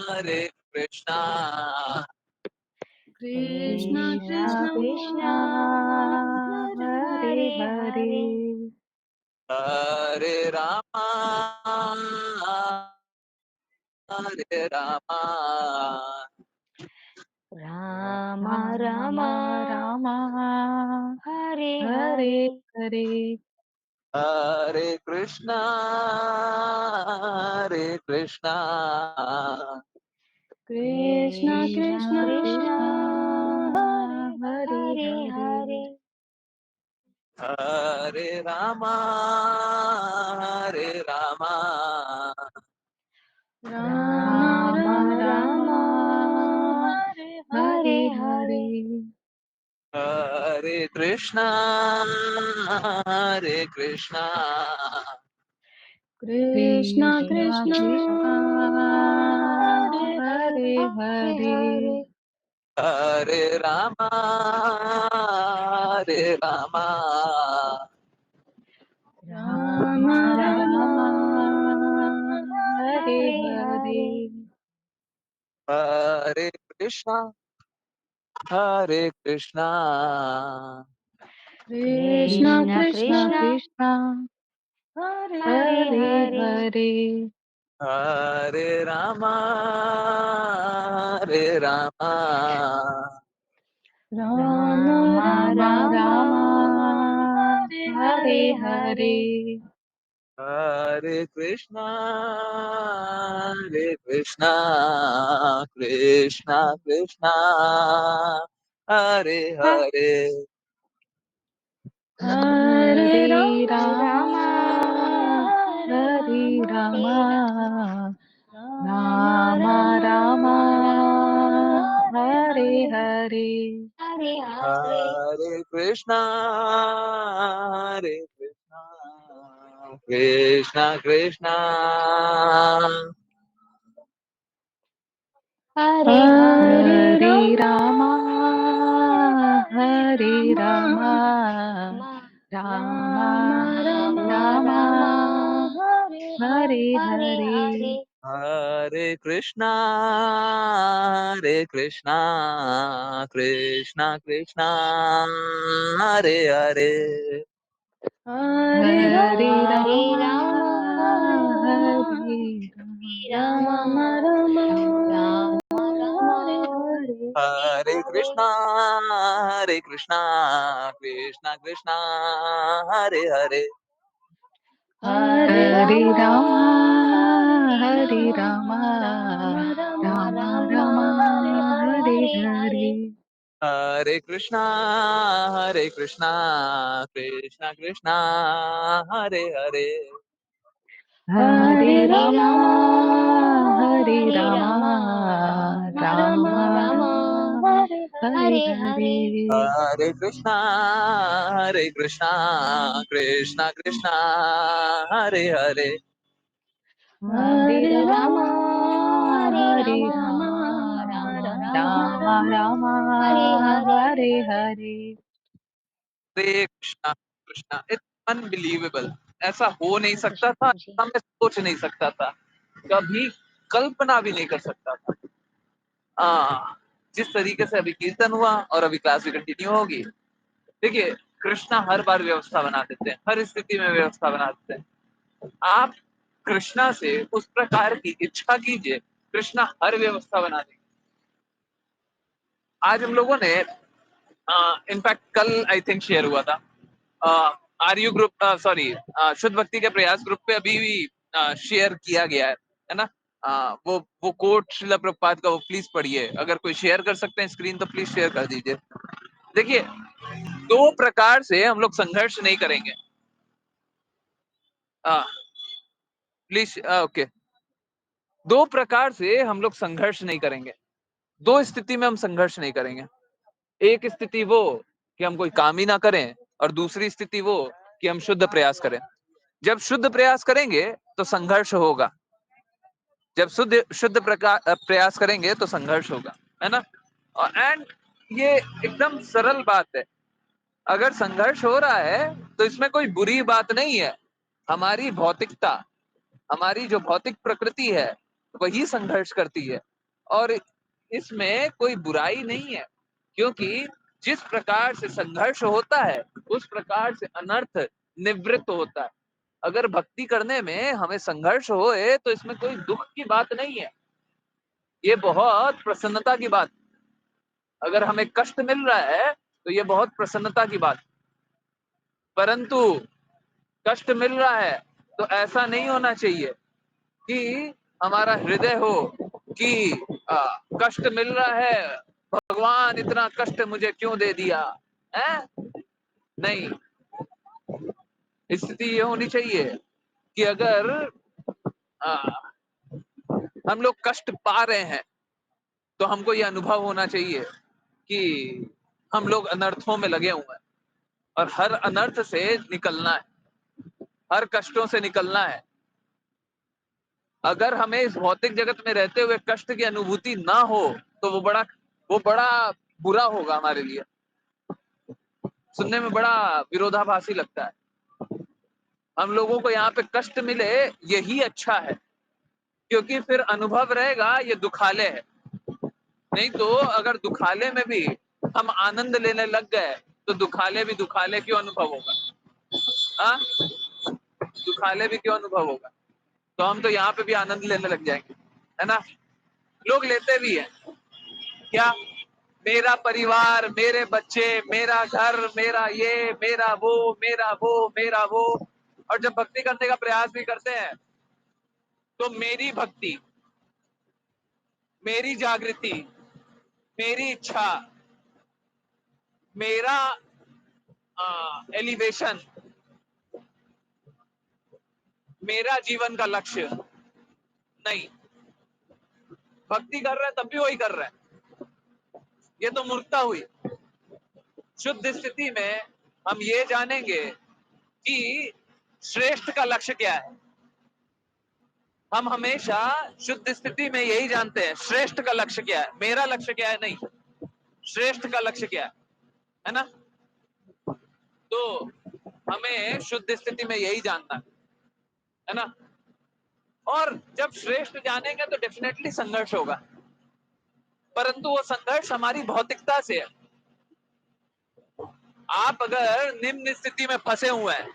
Hare Krishna, Krishna Krishna Krishna Krishna Hare Hare Hare Hare Hare Rama, Hare Rama, Rama Rama Rama Rama Hare Hare Hare Hare Hare Krishna, Hare Krishna, Krishna Krishna Krishna Krishna Hare Hare Hare Hare Hare Rama, Hare Rama, Rama Rama Rama Rama Hare Hare Hare Hare Hare Krishna, Hare Krishna, Krishna Krishna Krishna Krishna Hare Hare Hare Hare Hare Rama, Hare Rama, Rama Rama Rama Rama Hare Hare Hare Hare Hare Krishna, Hare Krishna, Krishna Krishna Krishna Krishna Hare Hare Hare Hare Hare Rama, Hare Rama, Rama Rama Rama Rama Hare Hare Hare Hare Hare Krishna, Hare Krishna, Krishna Krishna, Hare Hare, Hare Hare Rama Rama Hare Hare Rama Rama Rama Rama Rama Rama Hare Hare Hare Hare Hare Hare Hare Krishna, Hare Krishna, Krishna Krishna, Hare Hare Hare Hare Rama Rama Hare Hare Rama Rama Rama Rama Rama Rama Hare Hare Hare Hare Hare Krishna, Hare Krishna, Krishna Krishna, Hare Hare, Hare Hare Rama Rama Hare Rama Rama Rama Rama Rama Hare Hare Hare Hare Krishna, Hare Krishna, Krishna Krishna, Hare Hare, Hare Hare Rama Rama Hare Hare Rama Rama Rama Rama Rama Rama Rama Hare Hare Hare Hare Hare Krishna, Hare Krishna, Krishna Krishna, Hare Hare, Hare Hare Rama Rama Hare Hare Rama Rama Rama Rama Rama Rama Hare Hare Hare Hare Hare Krishna, Hare Krishna, Krishna Krishna, Hare Hare, Hare Hare Rama Rama Hare Hare Rama Rama Rama Rama Rama Rama Rama Hare Hare Hare Hare Hare Krishna, Krishna. It's unbelievable. ऐसा हो नहीं हरे सकता कृष्ण था, प्रभु जी ऐसा मैं सोच नहीं सकता था, कभी कल्पना भी नहीं कर सकता था। जिस तरीके से अभी कीर्तन हुआ और अभी क्लास भी कंटिन्यू होगी। देखिए, कृष्णा हर बार व्यवस्था बना देते हैं, हर स्थिति में व्यवस्था बना देते हैं। आप कृष्णा से उस प्रकार की इच्छा कीजिए, कृष्णा हर व्यवस्था बना देंगे। आज हम लोगों ने इनफैक्ट कल आई थिंक शेयर हुआ था, आरयू ग्रुप, सॉरी, शुद्ध भक्ति के प्रयास ग्रुप पे अभी भी शेयर किया गया है ना। वो कोट श्रील प्रभुपाद का, वो प्लीज पढ़िए। अगर कोई शेयर कर सकते हैं स्क्रीन तो प्लीज शेयर कर दीजिए। देखिए, दो प्रकार से हम लोग संघर्ष नहीं करेंगे। Please, okay. दो प्रकार से हम लोग संघर्ष नहीं करेंगे, दो स्थिति में हम संघर्ष नहीं करेंगे। एक स्थिति वो कि हम कोई काम ही ना करें, और दूसरी स्थिति वो कि हम शुद्ध प्रयास करें। जब शुद्ध प्रयास करेंगे तो संघर्ष होगा, जब शुद्ध प्रयास करेंगे तो संघर्ष होगा, है ना। और एंड ये एकदम सरल बात है। अगर संघर्ष हो रहा है तो इसमें कोई बुरी बात नहीं है। हमारी भौतिकता, हमारी जो भौतिक प्रकृति है, वही संघर्ष करती है। और इसमें कोई बुराई नहीं है, क्योंकि जिस प्रकार से संघर्ष होता है उस प्रकार से अनर्थ निवृत्त होता है। अगर भक्ति करने में हमें संघर्ष होए तो इसमें कोई दुख की बात नहीं है, ये बहुत प्रसन्नता की बात। अगर हमें कष्ट मिल रहा है तो ये बहुत प्रसन्नता की बात। परंतु कष्ट मिल रहा है तो ऐसा नहीं होना चाहिए कि हमारा हृदय हो कि कष्ट मिल रहा है, भगवान इतना कष्ट मुझे क्यों दे दिया है। नहीं, स्थिति ये होनी चाहिए कि अगर आ, हम लोग कष्ट पा रहे हैं तो हमको ये अनुभव होना चाहिए कि हम लोग अनर्थों में लगे हुए हैं और हर अनर्थ से निकलना है, हर कष्टों से निकलना है। अगर हमें इस भौतिक जगत में रहते हुए कष्ट की अनुभूति ना हो तो वो बड़ा बुरा होगा हमारे लिए, सुनने में बड़ा विरोधाभासी लगता है। हम लोगों को यहाँ पे कष्ट मिले यही अच्छा है, क्योंकि फिर अनुभव रहेगा ये दुखालय है। नहीं तो अगर दुखालय में भी हम आनंद लेने लग गए तो दुखालय भी दुखालय क्यों अनुभव होगा। हाँ, दुखालय भी क्यों अनुभव होगा। तो हम तो यहाँ पे भी आनंद लेने लग जाएंगे, है ना। लोग लेते भी हैं क्या, मेरा परिवार, मेरे बच्चे, मेरा घर, मेरा ये, मेरा वो, मेरा वो, मेरा वो। और जब भक्ति करने का प्रयास भी करते हैं तो मेरी भक्ति, मेरी जागृति, मेरी इच्छा, मेरा एलिवेशन, मेरा जीवन का लक्ष्य नहीं। भक्ति कर रहे हैं तब भी वही कर रहे हैं, ये तो मूर्खता हुई। शुद्ध स्थिति में हम ये जानेंगे कि श्रेष्ठ का लक्ष्य क्या है। हम हमेशा शुद्ध स्थिति में यही जानते हैं श्रेष्ठ का लक्ष्य क्या है, मेरा लक्ष्य क्या है नहीं, श्रेष्ठ का लक्ष्य क्या है ना। तो हमें शुद्ध स्थिति में यही जानना है ना। और जब श्रेष्ठ जानेंगे तो डेफिनेटली संघर्ष होगा, परंतु वो संघर्ष हमारी भौतिकता से है। आप अगर निम्न स्थिति में फंसे हुए हैं,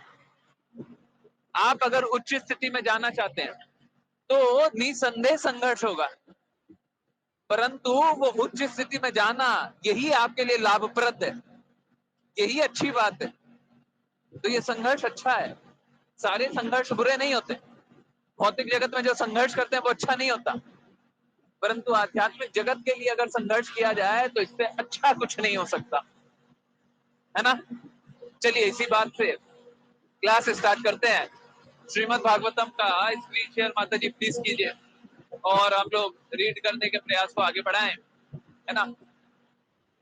आप अगर उच्च स्थिति में जाना चाहते हैं तो निसंदेह संघर्ष होगा, परंतु वो उच्च स्थिति में जाना यही आपके लिए लाभप्रद है, यही अच्छी बात है। तो ये संघर्ष अच्छा है, सारे संघर्ष बुरे नहीं होते। भौतिक जगत में जो संघर्ष करते हैं वो अच्छा नहीं होता, परंतु आध्यात्मिक जगत के लिए अगर संघर्ष किया जाए तो इससे अच्छा कुछ नहीं हो सकता, है ना। चलिए इसी बात से क्लास स्टार्ट करते हैं। श्रीमद् भागवतम का स्क्रीन शेयर माता जी प्लीज कीजिए और हम लोग रीड करने के प्रयास को आगे बढ़ाएं, है ना।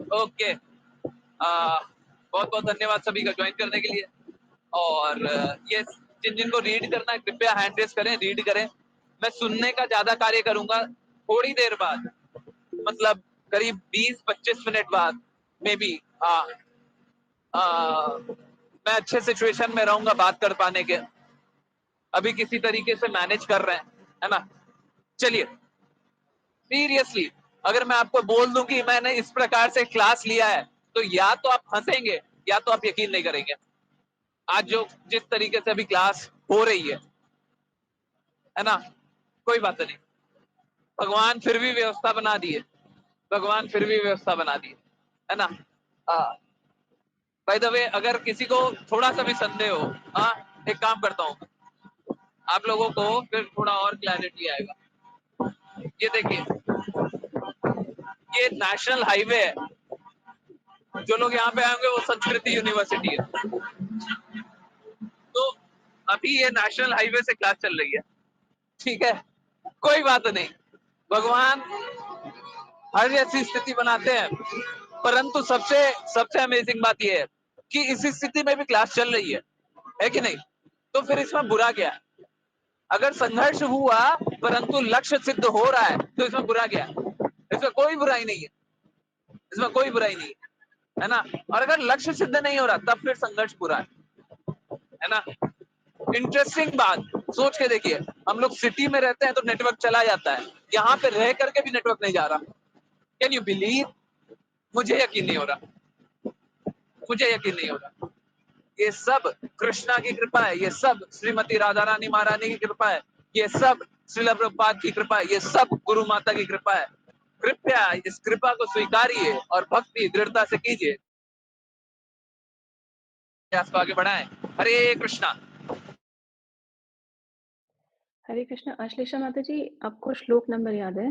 ओके, बहुत बहुत धन्यवाद सभी का ज्वाइन करने के लिए। और ये जिन जिनको रीड करना है कृपया हैंड रेस करें, रीड करें। मैं सुनने का ज्यादा कार्य करूंगा थोड़ी देर बाद, मतलब करीब 20-25 मिनट बाद मे बी मैं अच्छे सिचुएशन में रहूंगा बात कर पाने के। अभी किसी तरीके से मैनेज कर रहे हैं, है ना। चलिए सीरियसली अगर मैं आपको बोल दूं कि मैंने इस प्रकार से क्लास लिया है तो या तो आप हंसेंगे या तो आप यकीन नहीं करेंगे। आज जो जिस तरीके से अभी क्लास हो रही है ना, कोई बात नहीं, भगवान फिर भी व्यवस्था बना दिए, भगवान फिर भी व्यवस्था बना दिए, है ना। बाय द वे अगर किसी को थोड़ा सा भी संदेह हो, एक काम करता हूँ, आप लोगों को फिर थोड़ा और क्लैरिटी आएगा। ये देखिए, ये नेशनल हाईवे है, जो लोग यहाँ पे आएंगे वो संस्कृति यूनिवर्सिटी है। तो अभी ये नेशनल हाईवे से क्लास चल रही है, ठीक है, कोई बात नहीं। भगवान हर ऐसी स्थिति बनाते हैं, परंतु सबसे सबसे अमेजिंग बात यह है कि इस स्थिति में भी क्लास चल रही है कि नहीं। तो फिर इसमें बुरा क्या है। अगर संघर्ष हुआ परंतु लक्ष्य सिद्ध हो रहा है तो इसमें बुरा क्या है। इसमें कोई बुराई नहीं है, इसमें कोई बुराई नहीं है ना। और अगर लक्ष्य सिद्ध नहीं हो रहा तब फिर संघर्ष बुरा है ना। इंटरेस्टिंग बात, सोच के देखिए, हम लोग सिटी में रहते हैं तो नेटवर्क चला जाता है, यहाँ पे रह करके भी नेटवर्क नहीं जा रहा। Can you believe? मुझे यकीन नहीं हो रहा, मुझे यकीन नहीं हो रहा। ये सब कृष्णा की कृपा है, ये सब श्रीमती राधा रानी महारानी की कृपा है, ये सब श्रील प्रभुपाद की कृपा है, ये सब गुरु माता की कृपा है। कृपया इस कृपा को स्वीकारिए और भक्ति दृढ़ता से कीजिए। प्रयास को आगे बढ़ाएं। हरे कृष्णा। हरे कृष्णा। अश्लेषा माता जी, आपको श्लोक नंबर याद है?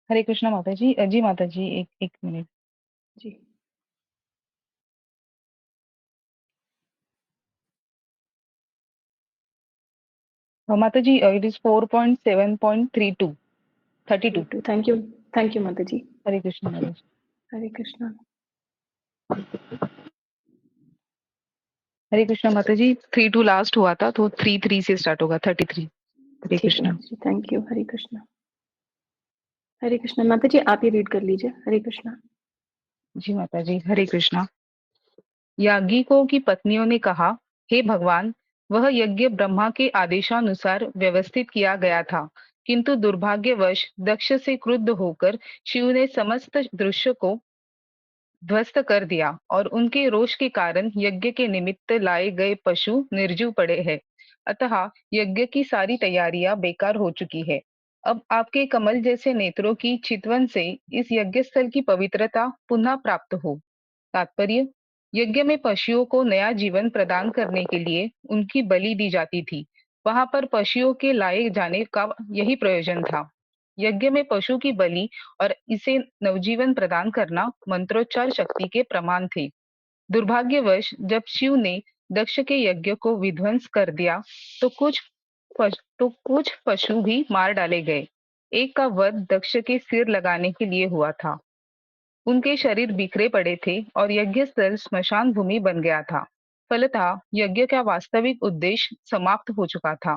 हरे कृष्णा माता जी। जी माता जी, एक एक मिनट। जी। माता जी, इट इज 4.7.32 32। थैंक यू माता जी। हरे कृष्णा माता जी। हरे कृष्णा। हरे कृष्णा माता जी, 3 लास्ट हुआ था तो 3 से स्टार्ट होगा, 33। हरे ठीक है कृष्णा। माता जी, थैंक यू। हरे कृष्णा। हरे कृष्णा माता जी, आप ही रीड कर लीजिए। हरे कृष्णा। जी माता जी। हरे कृष्णा। याज्ञिकों की पत्नियों ने कहा, हे भगवान, वह यज्ञ ब्रह्मा के आदेशानुसार व्यवस्थित किया गया था, किंतु दुर्भाग्यवश दक्ष से क्रुद्ध होकर शिव ने समस्त दृश्य को ध्वस्त कर दिया और उनके रोष के कारण यज्ञ के निमित्त लाए गए पशु निर्जीव पड़े हैं। अतः यज्ञ की सारी तैयारियां बेकार हो चुकी है। अब आपके कमल जैसे नेत्रों की चितवन से इस यज्ञ स्थल की पवित्रता पुनः प्राप्त हो। तात्पर्य, यज्ञ में पशुओं को नया जीवन प्रदान करने के लिए उनकी बलि दी जाती थी। वहां पर पशुओं के लाए जाने का यही प्रयोजन था। यज्ञ में पशु की बलि और इसे नवजीवन प्रदान करना मंत्रोच्चार शक्ति के प्रमाण थे। दुर्भाग्यवश जब शिव ने दक्ष के यज्ञ को विध्वंस कर दिया तो कुछ पशु भी मार डाले गए। एक का वध दक्ष के सिर लगाने के लिए हुआ था। उनके शरीर बिखरे पड़े थे और यज्ञ स्थल स्मशान भूमि बन गया था। फलतः यज्ञ का वास्तविक उद्देश्य समाप्त हो चुका था।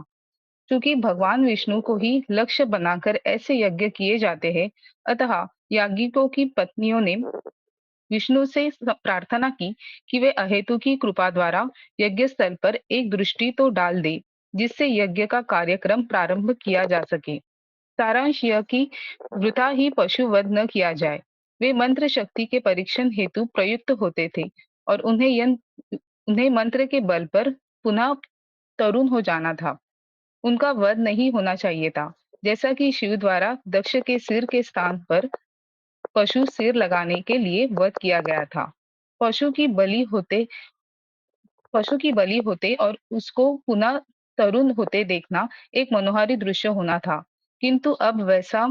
क्योंकि भगवान विष्णु को ही लक्ष्य बनाकर ऐसे यज्ञ किए जाते हैं, अतः याज्ञिकों की पत्नियों ने विष्णु से प्रार्थना की कि वे अहेतु की कृपा द्वारा यज्ञ स्थल पर एक दृष्टि तो डाल दे, जिससे यज्ञ का कार्यक्रम प्रारंभ किया जा सके। सारांश यह कि वृथा ही पशु वध न किया जाए। वे मंत्र शक्ति के परीक्षण हेतु प्रयुक्त होते थे और उन्हें मंत्र के बल पर पुनः तरुण हो जाना था। उनका वध नहीं होना चाहिए था, जैसा कि शिव द्वारा दक्ष के सिर के स्थान पर पशु सिर लगाने के लिए वध किया गया था। पशु की बलि होते पशु की बलि होते और उसको पुनः तरुण होते देखना एक मनोहारी दृश्य होना था, किंतु अब वैसा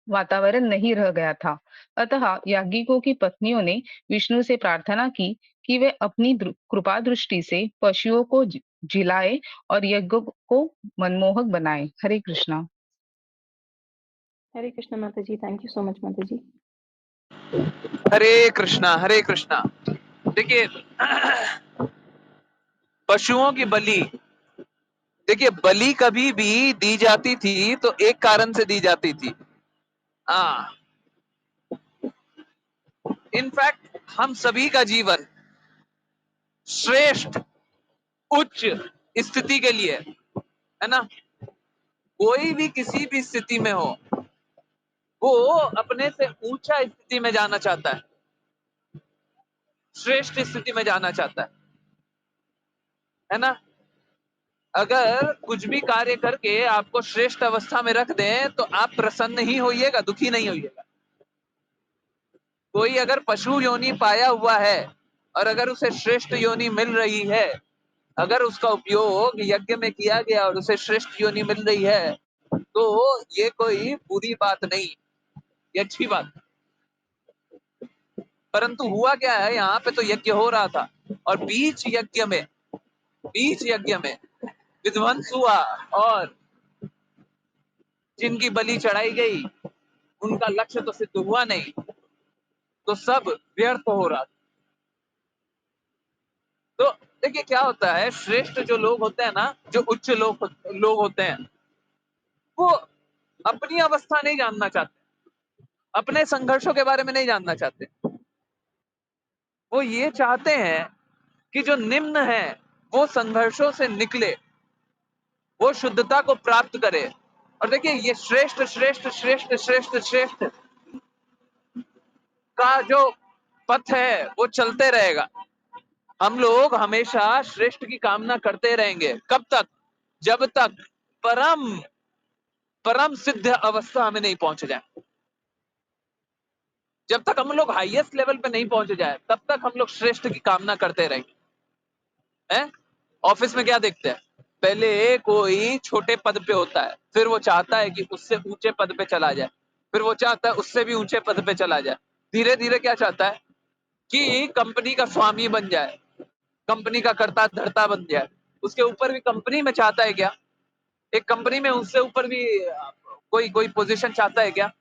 वातावरण नहीं रह गया था। अतः याज्ञिकों की पत्नियों ने विष्णु से प्रार्थना की कि वे अपनी कृपा दृष्टि से पशुओं को जिलाए और यज्ञ को मनमोहक बनाए। हरे कृष्णा। हरे कृष्णा माता जी, थैंक यू सो मच माता जी। हरे कृष्णा, हरे कृष्णा। देखिए, पशुओं की बलि, देखिए बलि कभी भी दी जाती थी तो एक कारण से दी जाती थी। हाँ, इनफैक्ट हम सभी का जीवन श्रेष्ठ उच्च स्थिति के लिए है ना। कोई भी किसी भी स्थिति में हो, वो अपने से ऊंचा स्थिति में जाना चाहता है, श्रेष्ठ स्थिति में जाना चाहता है ना। अगर कुछ भी कार्य करके आपको श्रेष्ठ अवस्था में रख दें तो आप प्रसन्न ही होइएगा, दुखी नहीं होइएगा। कोई अगर पशु योनि पाया हुआ है और अगर उसे श्रेष्ठ योनि मिल रही है, अगर उसका उपयोग यज्ञ में किया गया और उसे श्रेष्ठ योनि मिल रही है, तो ये कोई बुरी बात नहीं, ये अच्छी बात। परंतु हुआ क्या है, यहाँ पे तो यज्ञ हो रहा था और बीच यज्ञ में विध्वंस हुआ और जिनकी बलि चढ़ाई गई उनका लक्ष्य तो सिद्ध हुआ नहीं, तो सब व्यर्थ हो रहा था। तो देखिए क्या होता है, श्रेष्ठ जो लोग होते हैं ना, जो उच्च लोग होते हैं, वो अपनी अवस्था नहीं जानना चाहते, अपने संघर्षों के बारे में नहीं जानना चाहते। वो ये चाहते हैं कि जो निम्न है वो संघर्षों से निकले, वो शुद्धता को प्राप्त करे। और देखिए ये श्रेष्ठ श्रेष्ठ श्रेष्ठ श्रेष्ठ श्रेष्ठ का जो पथ है वो चलते रहेगा। हम लोग हमेशा श्रेष्ठ की कामना करते रहेंगे। कब तक? जब तक परम परम सिद्ध अवस्था हमें नहीं पहुंच जाए। जब तक हम लोग हाईएस्ट लेवल पे नहीं पहुंच जाए तब तक हम लोग श्रेष्ठ की कामना करते रहेंगे। हैं? ऑफिस में क्या देखते हैं? पहले कोई छोटे पद पे होता है, फिर वो चाहता है कि उससे ऊंचे पद पे चला जाए, फिर वो चाहता है उससे भी ऊंचे पद पे चला जाए। धीरे धीरे क्या चाहता है कि कंपनी का स्वामी बन जाए, कंपनी का कर्ता धर्ता बन जाए। उसके ऊपर भी कंपनी में चाहता है क्या? एक कंपनी में उससे ऊपर भी कोई कोई पोजीशन चाहता है क्या?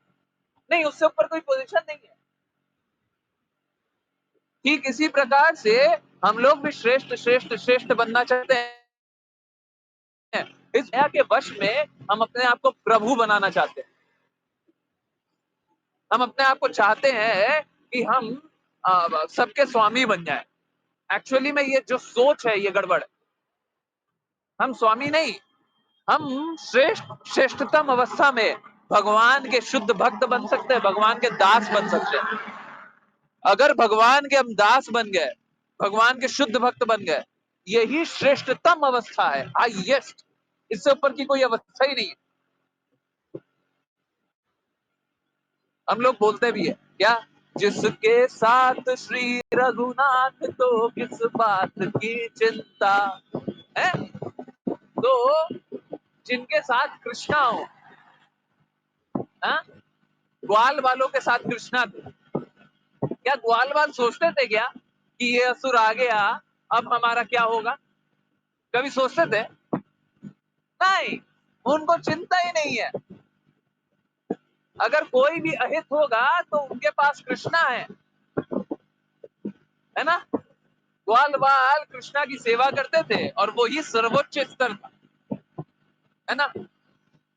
नहीं, उससे ऊपर कोई पोजीशन नहीं है। ठीक इसी प्रकार से हम लोग भी श्रेष्ठ श्रेष्ठ श्रेष्ठ बनना चाहते हैं। इस माया के वश में हम अपने आप को प्रभु बनाना चाहते हैं। हम अपने आप को चाहते हैं कि हम सबके स्वामी बन जाएं। एक्चुअली में ये जो सोच है ये गड़बड़ है। हम स्वामी नहीं, हम श्रेष्ठतम अवस्था में भगवान के शुद्ध भक्त बन सकते हैं, भगवान के दास बन सकते हैं। अगर भगवान के हम दास बन गए, भगवान के शुद्ध भक्त बन गए, यही श्रेष्ठतम अवस्था है, हाईएस्ट। इससे ऊपर की कोई अवस्था ही नहीं है। हम लोग बोलते भी है क्या? जिसके साथ श्री रघुनाथ तो किस बात की चिंता है। तो जिनके साथ कृष्णा हो, हाँ? ग्वाल वालों के साथ कृष्णा थे। क्या ग्वाल वाल सोचते थे क्या कि ये असुर आ गया अब हमारा क्या होगा? कभी सोचते थे? नहीं, उनको चिंता ही नहीं है। अगर कोई भी अहित होगा तो उनके पास कृष्णा है ना? ग्वाल बाल कृष्णा की सेवा करते थे और वो ही सर्वोच्च स्तर था, है ना?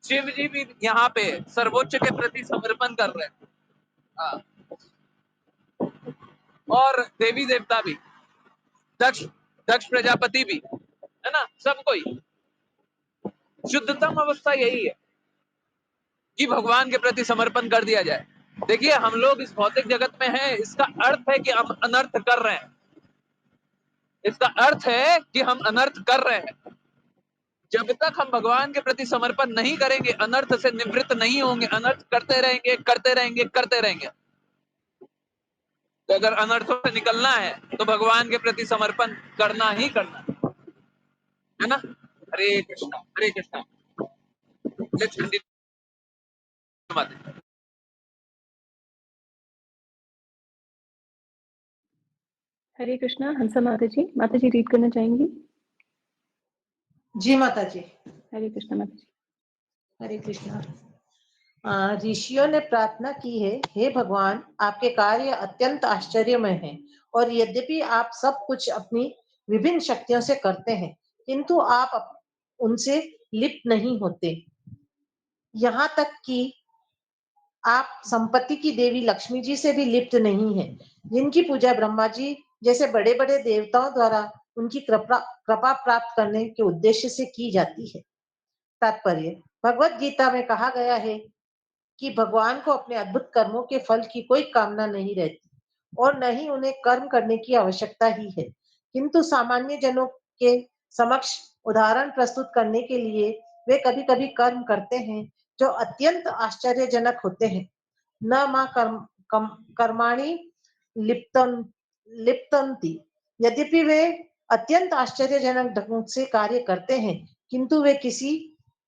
शिव जी भी यहाँ पे सर्वोच्च के प्रति समर्पण कर रहे हैं। हाँ। और देवी देवता भी, दक्ष दक्ष प्रजापति भी, है ना? सब कोई। शुद्धतम अवस्था यही है कि भगवान के प्रति समर्पण कर दिया जाए। देखिए हम लोग इस भौतिक जगत में हैं, इसका अर्थ है कि हम अनर्थ कर रहे हैं। इसका अर्थ है कि हम अनर्थ कर रहे हैं। जब तक हम भगवान के प्रति समर्पण नहीं करेंगे, अनर्थ से निवृत्त नहीं होंगे, अनर्थ करते रहेंगे करते रहेंगे करते रहेंगे। तो अगर अनर्थों से निकलना है तो भगवान के प्रति समर्पण करना ही करना है ना? Hare Krishna Hare Krishna. Let's continue. Hare Krishna. Hansa Mata ji read करना चाहेंगी? जी माता जी। हरे कृष्णा माता जी। हरे कृष्णा। ऋषियों ने प्रार्थना की है, हे भगवान, आपके कार्य अत्यंत आश्चर्यमय हैं और यद्यपि आप सब कुछ अपनी विभिन्न शक्तियों से करते हैं, किंतु आप उनसे लिप्त नहीं होते। यहाँ तक कि आप संपत्ति की देवी लक्ष्मी जी से भी लिप्त नहीं है, जिनकी पूजा ब्रह्मा जी जैसे बड़े बड़े देवताओं द्वारा उनकी कृपा प्राप्त करने के उद्देश्य से की जाती है। तात्पर्य, भगवत गीता में कहा गया है कि भगवान को अपने अद्भुत कर्मों के फल की कोई कामना नहीं रहती और न ही उन्हें कर्म करने की आवश्यकता ही है, किंतु सामान्य जनों के समक्ष उदाहरण प्रस्तुत करने के लिए वे कभी कभी कर्म करते हैं जो अत्यंत आश्चर्यजनक होते हैं। न मा कर्माणि लिप्तन लिप्तन्ति। यद्यपि वे अत्यंत आश्चर्यजनक ढंग से कार्य करते हैं, किंतु वे किसी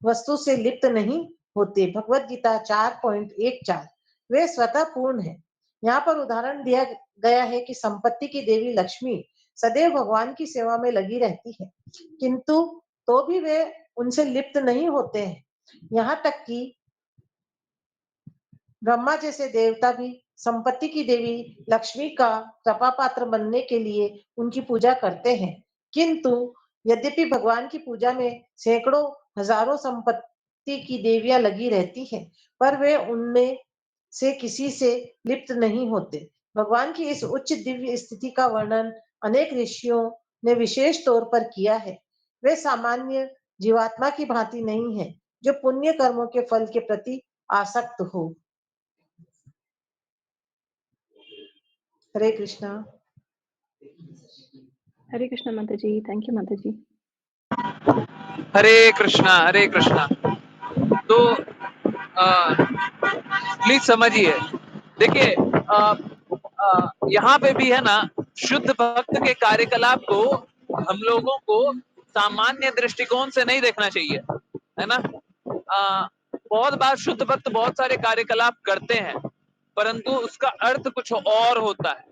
वस्तु से लिप्त नहीं होते। भगवत गीता 4.14। वे स्वतः पूर्ण है। यहाँ पर उदाहरण दिया गया है कि संपत्ति की देवी लक्ष्मी सदैव भगवान की सेवा में लगी रहती है, किंतु तो भी वे उनसे लिप्त नहीं होते हैं। यहाँ तक कि ब्रह्मा जैसे देवता भी संपत्ति की देवी लक्ष्मी का कृपा पात्र बनने के लिए उनकी पूजा करते हैं, किंतु यद्यपि भगवान की पूजा में सैकड़ों हजारों संपत्ति की देवियां लगी रहती हैं, पर वे उनमें से किसी से लिप्त नहीं होते। भगवान की इस उच्च दिव्य स्थिति का वर्णन अनेक ऋषियों ने विशेष तौर पर किया है। वे सामान्य जीवात्मा की भांति नहीं है जो पुण्य कर्मों के फल के प्रति आसक्त हो। हरे कृष्णा। हरे कृष्णा माता जी। थैंक यू माता जी। हरे कृष्णा, हरे कृष्णा। तो प्लीज समझिए, देखिए यहाँ पे भी है ना, शुद्ध भक्त के कार्यकलाप को हम लोगों को सामान्य दृष्टिकोण से नहीं देखना चाहिए, है ना। बहुत बार शुद्ध भक्त बहुत सारे कार्यकलाप करते हैं, परंतु उसका अर्थ कुछ और होता है,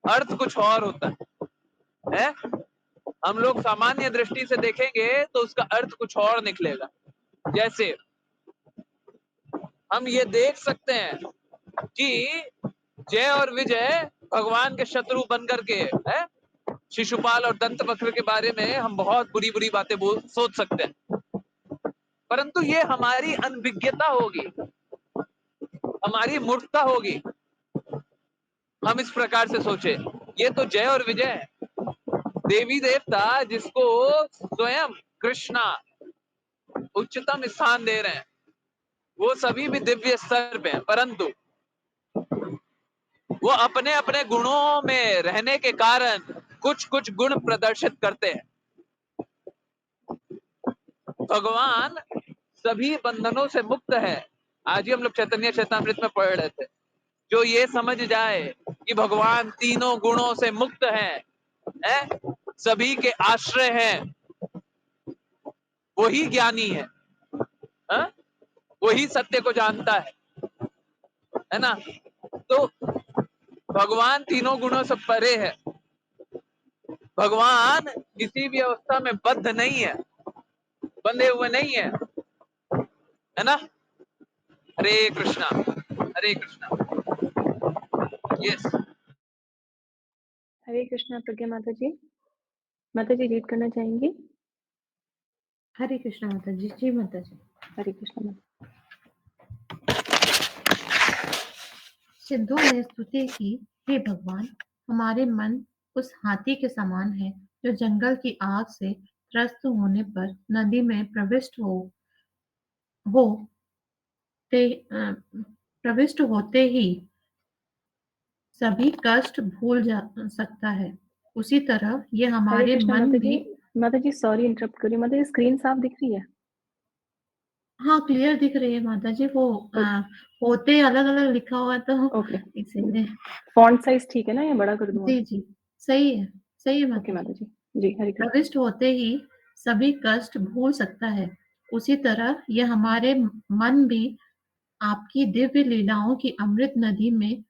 अर्थ कुछ और होता है? हम लोग सामान्य दृष्टि से देखेंगे तो उसका अर्थ कुछ और निकलेगा। जैसे हम ये देख सकते हैं कि जय और विजय भगवान के शत्रु बनकर के है, शिशुपाल और दंतवक्र के बारे में हम बहुत बुरी बुरी बातें सोच सकते हैं, परंतु ये हमारी अनभिज्ञता होगी, हमारी मूर्खता होगी हम इस प्रकार से सोचे। ये तो जय और विजय है, देवी देवता जिसको स्वयं कृष्णा उच्चतम स्थान दे रहे हैं, वो सभी भी दिव्य स्तर पे हैं, परंतु वो अपने अपने गुणों में रहने के कारण कुछ कुछ गुण प्रदर्शित करते हैं। भगवान सभी बंधनों से मुक्त है। आज ही हम लोग चैतन्य चैतामृत में पढ़ रहे थे, जो ये समझ जाए कि भगवान तीनों गुणों से मुक्त है, सभी के आश्रय हैं, वही ज्ञानी है? वही सत्य को जानता है ना। तो भगवान तीनों गुणों से परे है, भगवान किसी भी अवस्था में बद्ध नहीं है, बंधे हुए नहीं है ना। हरे कृष्णा, हरे कृष्णा। यस। हरे कृष्णा प्रज्ञा माता जी। माता जी रीड करना चाहेंगी? हरे कृष्णा माता जी। जी माता जी। हरे कृष्णा माता। सिद्धों ने स्तुति की, हे भगवान, हमारे मन उस हाथी के समान है जो जंगल की आग से त्रस्त होने पर नदी में हो प्रविष्ट होते ही सभी कष्ट भूल जा सकता है। उसी तरह ये हरे हमारे कृष्णा मन माता भी। जी। माता जी सॉरी इंटरप्ट करिए, माता जी स्क्रीन साफ दिख रही है? हाँ, क्लियर दिख रही है माता जी। वो ओके होते अलग अलग लिखा हुआ तो ओके। इसीलिए। फॉन्ट साइज ठीक है ना, या बड़ा कर दूं? जी जी, सही है, सही है ओके माता जी। माता जी। जी हरे कृष्ण। प्रविष्ट होते ही सभी कष्ट भूल सकता है। उसी तरह यह हमारे मन भी आपकी दिव्य लीलाओं की अमृत नदी में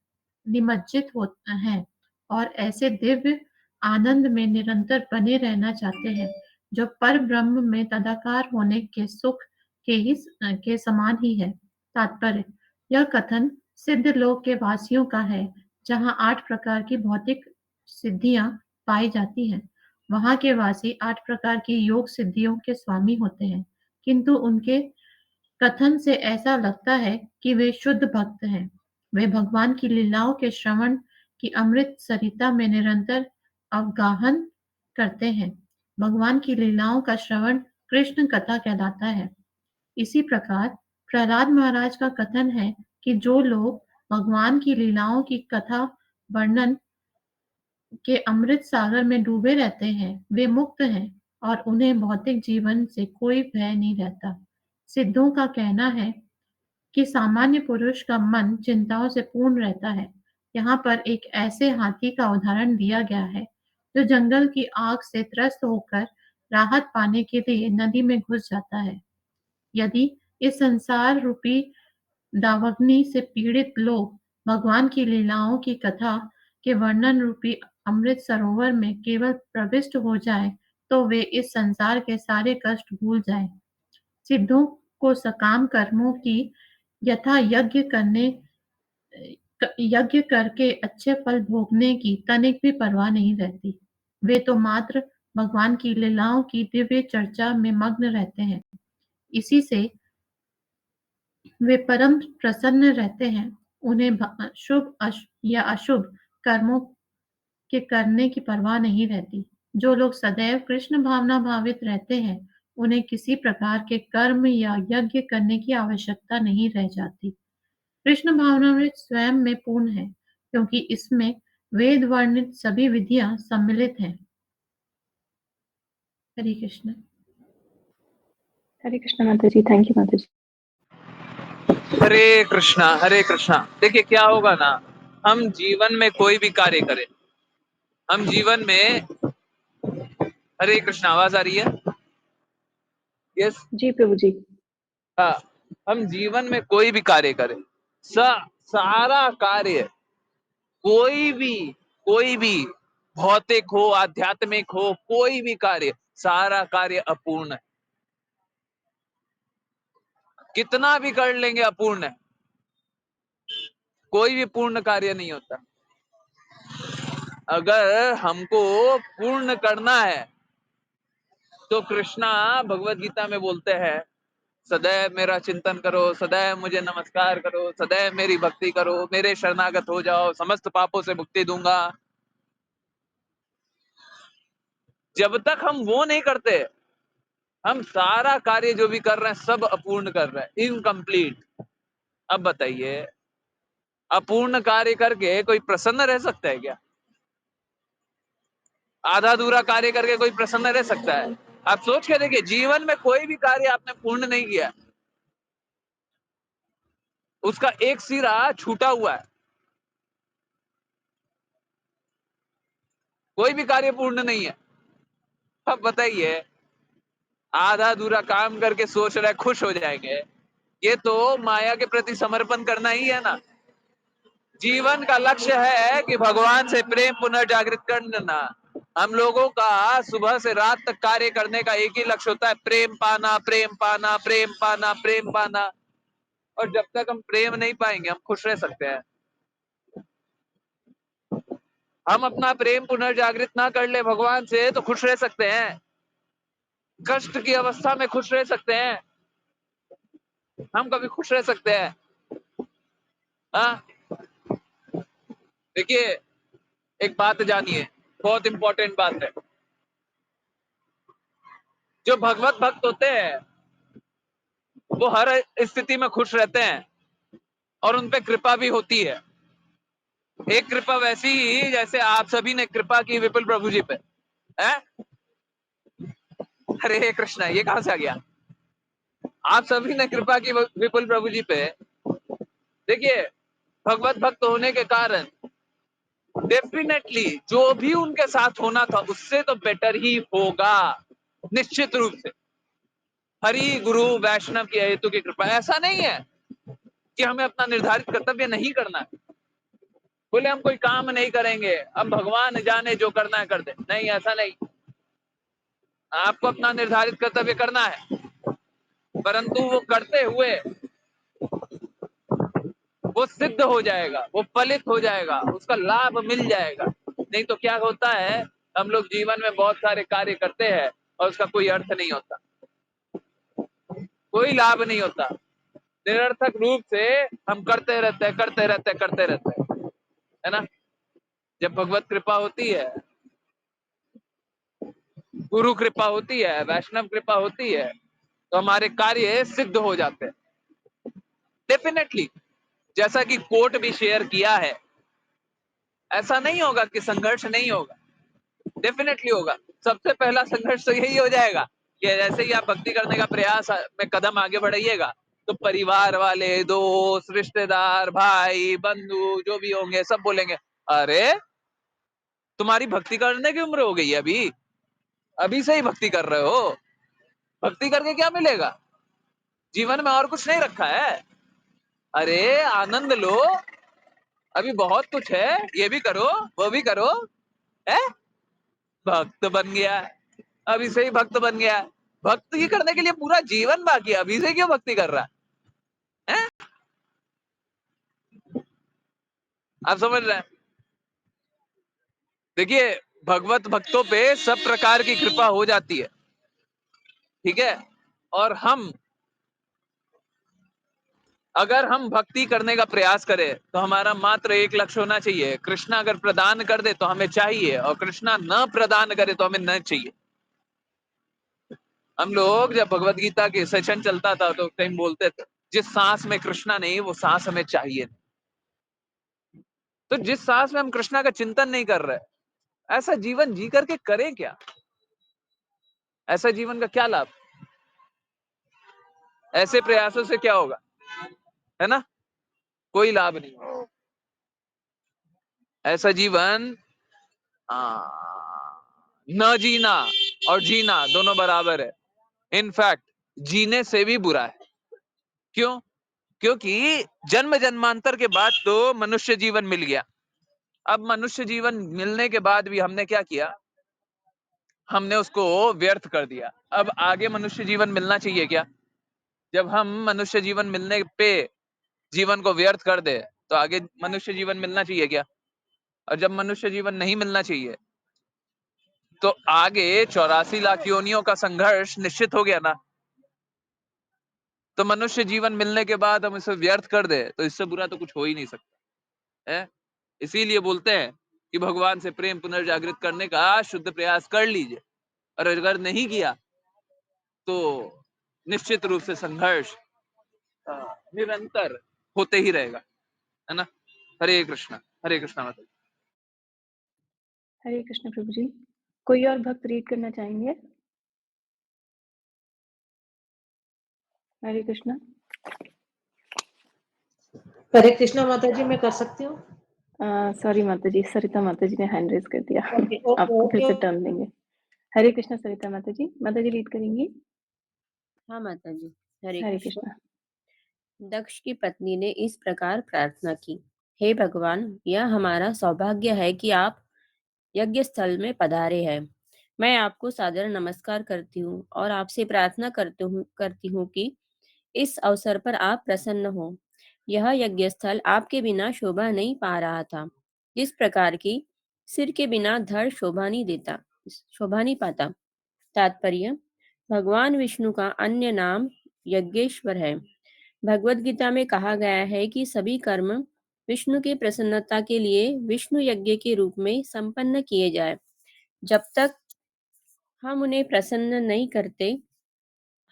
निमज्जित होते हैं और ऐसे दिव्य आनंद में निरंतर बने रहना चाहते हैं जो पर ब्रह्म में तदाकार होने के सुख के समान ही है। तात्पर्य, यह कथन सिद्ध लोक के वासियों का है, जहाँ 8 प्रकार की भौतिक सिद्धियां पाई जाती हैं। वहां के वासी 8 प्रकार की योग सिद्धियों के स्वामी होते हैं, किंतु उनके कथन से ऐसा लगता है कि वे शुद्ध भक्त हैं। वे भगवान की लीलाओं के श्रवण की अमृत सरिता में निरंतर अवगाहन करते हैं। भगवान की लीलाओं का श्रवण कृष्ण कथा कहलाता है। इसी प्रकार प्रहलाद महाराज का कथन है कि जो लोग भगवान की लीलाओं की कथा वर्णन के अमृत सागर में डूबे रहते हैं, वे मुक्त हैं और उन्हें भौतिक जीवन से कोई भय नहीं रहता। सिद्धों का कहना है कि सामान्य पुरुष का मन चिंताओं से पूर्ण रहता है। यहाँ पर एक ऐसे हाथी का उदाहरण दिया गया है जो जंगल की आग से त्रस्त होकर राहत पाने के लिए नदी में घुस जाता है। यदि इस संसार रूपी दावाग्नि से पीड़ित लोग भगवान की लीलाओं की कथा के वर्णन रूपी अमृत सरोवर में केवल प्रविष्ट हो जाएं, तो वे इस संसार के सारे कष्ट भूल जाएं। सिद्धों को सकाम कर्मों की यथा यज्ञ करके अच्छे फल भोगने की तनिक भी परवाह नहीं रहती। वे तो मात्र भगवान की लीलाओं की दिव्य चर्चा में मग्न रहते हैं। इसी से वे परम प्रसन्न रहते हैं। उन्हें शुभ या अशुभ कर्मों के करने की परवाह नहीं रहती। जो लोग सदैव कृष्ण भावना भावित रहते हैं, उन्हें किसी प्रकार के कर्म या यज्ञ करने की आवश्यकता नहीं रह जाती। कृष्ण भावनामृत स्वयं में पूर्ण है, क्योंकि इसमें वेद वर्णित सभी विधियां सम्मिलित हैं। हरे कृष्ण। हरे कृष्ण माता जी, थैंक यू माता जी। हरे कृष्णा, हरे कृष्णा। देखिए क्या होगा ना, हम जीवन में कोई भी कार्य करें, हम जीवन में, हरे कृष्णा, आवाज आ रही है? यस। जी प्रभु जी। हाँ, हम जीवन में कोई भी कार्य करें, सारा कार्य, कोई भी भौतिक हो, आध्यात्मिक हो, कोई भी कार्य, सारा कार्य अपूर्ण है। कितना भी कर लेंगे अपूर्ण है, कोई भी पूर्ण कार्य नहीं होता। अगर हमको पूर्ण करना है तो कृष्णा भगवत गीता में बोलते हैं, सदैव मेरा चिंतन करो, सदैव मुझे नमस्कार करो, सदैव मेरी भक्ति करो, मेरे शरणागत हो जाओ, समस्त पापों से मुक्ति दूंगा। जब तक हम वो नहीं करते, हम सारा कार्य जो भी कर रहे हैं सब अपूर्ण कर रहे हैं, इनकम्प्लीट। अब बताइए, अपूर्ण कार्य करके कोई प्रसन्न रह सकता है क्या? आधा अधूरा कार्य करके कोई प्रसन्न रह सकता है? आप सोच के देखिए, जीवन में कोई भी कार्य आपने पूर्ण नहीं किया, उसका एक सिरा छूटा हुआ है। कोई भी कार्य पूर्ण नहीं है। अब बताइए, आधा अधूरा काम करके सोच रहे खुश हो जाएंगे, ये तो माया के प्रति समर्पण करना ही है ना। जीवन का लक्ष्य है कि भगवान से प्रेम पुनर्जागृत करना। हम लोगों का सुबह से रात तक कार्य करने का एक ही लक्ष्य होता है, प्रेम पाना, प्रेम पाना, प्रेम पाना, प्रेम पाना। और जब तक हम प्रेम नहीं पाएंगे, हम खुश रह सकते हैं? हम अपना प्रेम पुनर्जागृत ना कर ले भगवान से तो खुश रह सकते हैं? कष्ट की अवस्था में खुश रह सकते हैं? हम कभी खुश रह सकते हैं? हाँ, देखिए, एक बात जानिए, बहुत इंपॉर्टेंट बात है। जो भगवत भक्त होते हैं वो हर स्थिति में खुश रहते हैं और उन पे कृपा भी होती है। एक कृपा वैसी ही जैसे आप सभी ने कृपा की विपुल प्रभु जी पे, है? हरे कृष्णा, ये कहां से आ गया? आप सभी ने कृपा की विपुल प्रभु जी पे। देखिए, भगवत भक्त होने के कारण डेफिनेटली जो भी उनके साथ होना था उससे तो बेटर ही होगा, निश्चित रूप से। हरि गुरु वैष्णव की हेतु की कृपा। ऐसा नहीं है कि हमें अपना निर्धारित कर्तव्य नहीं करना है, बोले हम कोई काम नहीं करेंगे, अब भगवान जाने जो करना है कर दे। नहीं, ऐसा नहीं। आपको अपना निर्धारित कर्तव्य करना है, परंतु वो करते हुए वो सिद्ध हो जाएगा, वो फलित हो जाएगा, उसका लाभ मिल जाएगा। नहीं तो क्या होता है, हम लोग जीवन में बहुत सारे कार्य करते हैं और उसका कोई अर्थ नहीं होता, कोई लाभ नहीं होता। निरर्थक रूप से हम करते रहते हैं, करते रहते हैं, करते रहते हैं, है ना। जब भगवत कृपा होती है, गुरु कृपा होती है, वैष्णव कृपा होती है, तो हमारे कार्य सिद्ध हो जाते हैं डेफिनेटली। जैसा कि कोर्ट भी शेयर किया है, ऐसा नहीं होगा कि संघर्ष नहीं होगा, डेफिनेटली होगा। सबसे पहला संघर्ष तो यही हो जाएगा कि जैसे ही आप भक्ति करने का प्रयास में कदम आगे बढ़ाइएगा तो परिवार वाले, दोस्त, रिश्तेदार, भाई, बंधु जो भी होंगे सब बोलेंगे, अरे तुम्हारी भक्ति करने की उम्र हो गई है, अभी अभी से ही भक्ति कर रहे हो। भक्ति करके क्या मिलेगा? जीवन में और कुछ नहीं रखा है। अरे आनंद लो, अभी बहुत कुछ है, ये भी करो, वो भी करो, है? भक्त बन गया, अभी से ही भक्त बन गया। भक्ति करने के लिए पूरा जीवन बाकी है, अभी से क्यों भक्ति कर रहा है? आप समझ रहे हैं? देखिए, भगवत भक्तों पे सब प्रकार की कृपा हो जाती है, ठीक है। और हम अगर हम भक्ति करने का प्रयास करें तो हमारा मात्र एक लक्ष्य होना चाहिए, कृष्णा अगर प्रदान कर दे तो हमें चाहिए, और कृष्णा न प्रदान करे तो हमें न चाहिए। हम लोग जब भगवत गीता के सेशन चलता था तो टाइम बोलते थे, जिस सांस में कृष्णा नहीं वो सांस हमें चाहिए। तो जिस सांस में हम कृष्णा का चिंतन नहीं कर रहे, ऐसा जीवन जी करके करें क्या? ऐसा जीवन का क्या लाभ? ऐसे प्रयासों से क्या होगा, है ना? कोई लाभ नहीं। ऐसा जीवन न जीना और जीना दोनों बराबर है। इनफैक्ट जीने से भी बुरा है। क्यों? क्योंकि जन्म जन्मांतर के बाद तो मनुष्य जीवन मिल गया। अब मनुष्य जीवन मिलने के बाद भी हमने क्या किया? हमने उसको व्यर्थ कर दिया। अब आगे मनुष्य जीवन मिलना चाहिए क्या? जब हम मनुष्य जीवन मिलने पे जीवन को व्यर्थ कर दे तो आगे मनुष्य जीवन मिलना चाहिए क्या? और जब मनुष्य जीवन नहीं मिलना चाहिए तो आगे 84 लाख योनियों का संघर्ष निश्चित हो गया ना। तो मनुष्य जीवन मिलने के बाद हम इसे व्यर्थ कर दे तो इससे बुरा तो कुछ हो ही नहीं सकता है। इसीलिए बोलते हैं कि भगवान से प्रेम पुनर्जागृत करने का शुद्ध प्रयास कर लीजिए, और अगर नहीं किया तो निश्चित रूप से संघर्ष निरंतर होते ही रहेगा, है ना। हरे कृष्णा, हरे कृष्णा माता। हरे कृष्ण प्रभु जी। कोई और भक्त रीड करना चाहेंगे? हरे कृष्णा। हरे कृष्णा माता जी, मैं कर सकती हूँ? सॉरी माता जी, सरिता माता जी ने हैंड रेज कर दिया। ओके ओके आपको फिर से ओके। टर्न देंगे। हरे कृष्णा सरिता माता जी। माता जी रीड करेंगी? हाँ माता जी, हरे हरे कृष्ण। कृष्णा। दक्ष की पत्नी ने इस प्रकार प्रार्थना की, हे भगवान, यह हमारा सौभाग्य है कि आप यज्ञ स्थल में पधारे हैं। मैं आपको सादर नमस्कार करती हूँ और आपसे प्रार्थना करती हूँ कि इस अवसर पर आप प्रसन्न हो। यह यज्ञ स्थल आपके बिना शोभा नहीं पा रहा था। जिस प्रकार की सिर के बिना धड़ शोभा नहीं पाता। तात्पर्य: भगवान विष्णु का अन्य नाम यज्ञेश्वर है। भगवत गीता में कहा गया है कि सभी कर्म विष्णु की प्रसन्नता के लिए विष्णु यज्ञ के रूप में संपन्न किए जाए। जब तक हम उन्हें प्रसन्न नहीं करते,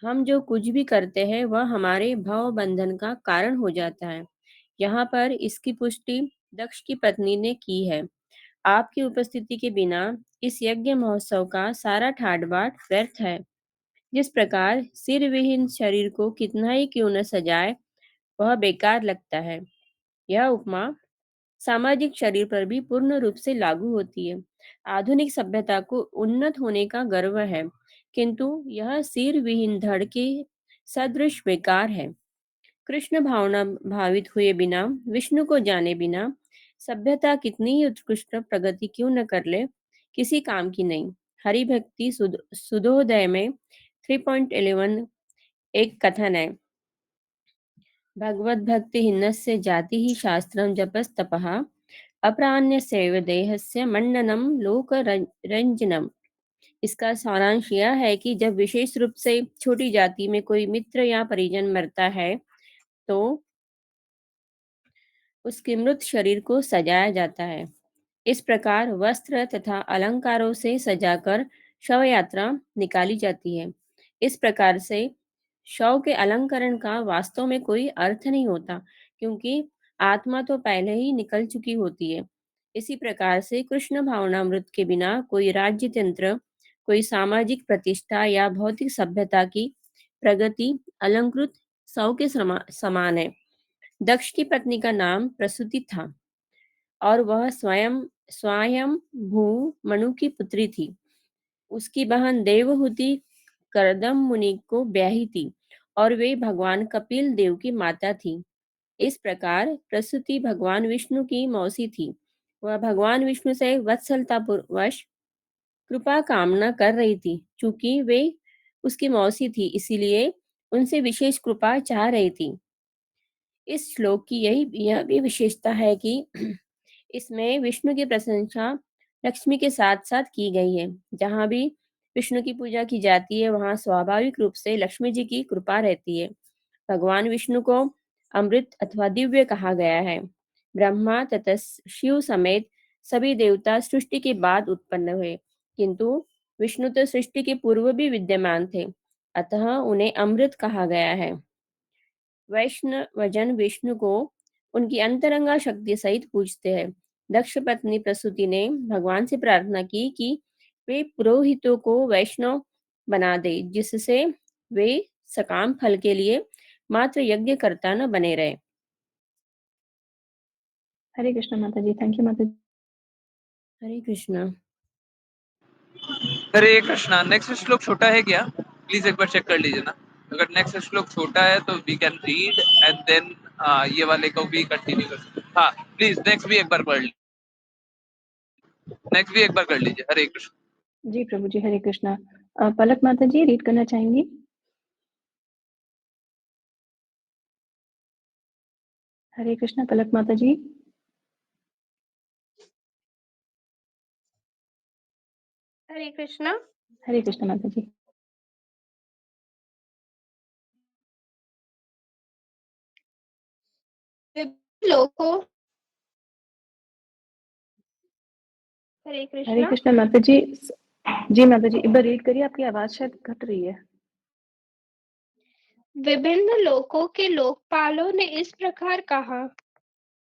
हम जो कुछ भी करते हैं वह हमारे भव बंधन का कारण हो जाता है। यहाँ पर इसकी पुष्टि दक्ष की पत्नी ने की है। आपकी उपस्थिति के बिना इस यज्ञ महोत्सव का सारा ठाट बाट व्यर्थ है। जिस प्रकार सिर विहीन शरीर को कितना ही क्यों न सजाए, वह बेकार लगता है। यह उपमा सामाजिक शरीर पर भी पूर्ण रूप से लागू होती है। आधुनिक सभ्यता को उन्नत होने का गर्व है, किंतु यह सिर विहीन धड़ के सदृश बेकार है। कृष्ण भावना भावित हुए बिना, विष्णु को जाने बिना, सभ्यता कितनी ही उत्कृष्ट प्रगति क्यों न कर ले, किसी काम की नहीं। हरि भक्ति सुधोदय में 3.11 एक कथन है, भगवद भक्ति हिन्नस्य जाति ही शास्त्रम जपस्तपः अपराह्नस्यैव देहस्य मण्डनम लोक रंजनम। इसका सारांश यह है कि जब विशेष रूप से छोटी जाति में कोई मित्र या परिजन मरता है तो उसके मृत शरीर को सजाया जाता है। इस प्रकार वस्त्र तथा अलंकारों से सजाकर शव यात्रा निकाली जाती है। इस प्रकार से शव के अलंकरण का वास्तव में कोई अर्थ नहीं होता, क्योंकि आत्मा तो पहले ही निकल चुकी होती है। इसी प्रकार से कृष्ण भावनामृत के बिना कोई राज्य तंत्र, कोई सामाजिक प्रतिष्ठा या भौतिक सभ्यता की प्रगति अलंकृत शव के समान है। दक्ष की पत्नी का नाम प्रसूति था और वह स्वयं भू मनु की पुत्री थी। उसकी बहन देवहूति करदम मुनि को ब्याही थी और वे भगवान कपिल देव की माता थी। इस प्रकार प्रसूति भगवान विष्णु की मौसी थी। वह भगवान विष्णु से वत्सलतापूर्वश कृपा कामना कर रही थी। चूंकि वे उसकी मौसी थी, इसीलिए उनसे विशेष कृपा चाह रही थी। इस श्लोक की यह भी विशेषता है कि इसमें विष्णु की प्रशंसा लक्ष्मी के साथ साथ की गई है। जहाँ भी विष्णु की पूजा की जाती है, वहाँ स्वाभाविक रूप से लक्ष्मी जी की कृपा रहती है। भगवान विष्णु को अमृत अथवा दिव्य कहा गया है। ब्रह्मा तथा शिव समेत सभी देवता सृष्टि के बाद उत्पन्न हुए, किंतु विष्णु तो सृष्टि के पूर्व भी विद्यमान थे, अतः उन्हें अमृत कहा गया है। वैष्णवजन विष्णु को उनकी अंतरंगा शक्ति सहित पूजते हैं। दक्ष पत्नी प्रसूति ने भगवान से प्रार्थना की कि वे पुरोहितों को वैष्णव बना दे, जिससे वे सकाम फल के लिए मात्र यज्ञ करता न बने रहे। हरे कृष्ण माता जी। थैंक यू माता जी। हरे कृष्णा। हरे कृष्णा। नेक्स्ट श्लोक छोटा है क्या? प्लीज एक बार चेक कर लीजिए ना। अगर नेक्स्ट श्लोक छोटा है तो we can read and then ये वाले को भी कंटिन्यू कर सकते। हाँ प्लीज नेक्स्ट भी एक बार पढ़ लीजिए, नेक्स्ट भी एक बार कर लीजिए। हरे कृष्ण। जी प्रभु जी, हरे कृष्णा। पलक माता जी रीड करना चाहेंगी? हरे कृष्णा पलक माता जी। हरे कृष्णा। हरे कृष्णा माता जी। लोगों हरे हरे कृष्णा। कृष्णा माता जी। जी माता जी, एक बार रीड करिए, आपकी आवाज शायद घट रही है। विभिन्न लोकों के लोकपालों ने इस प्रकार कहा।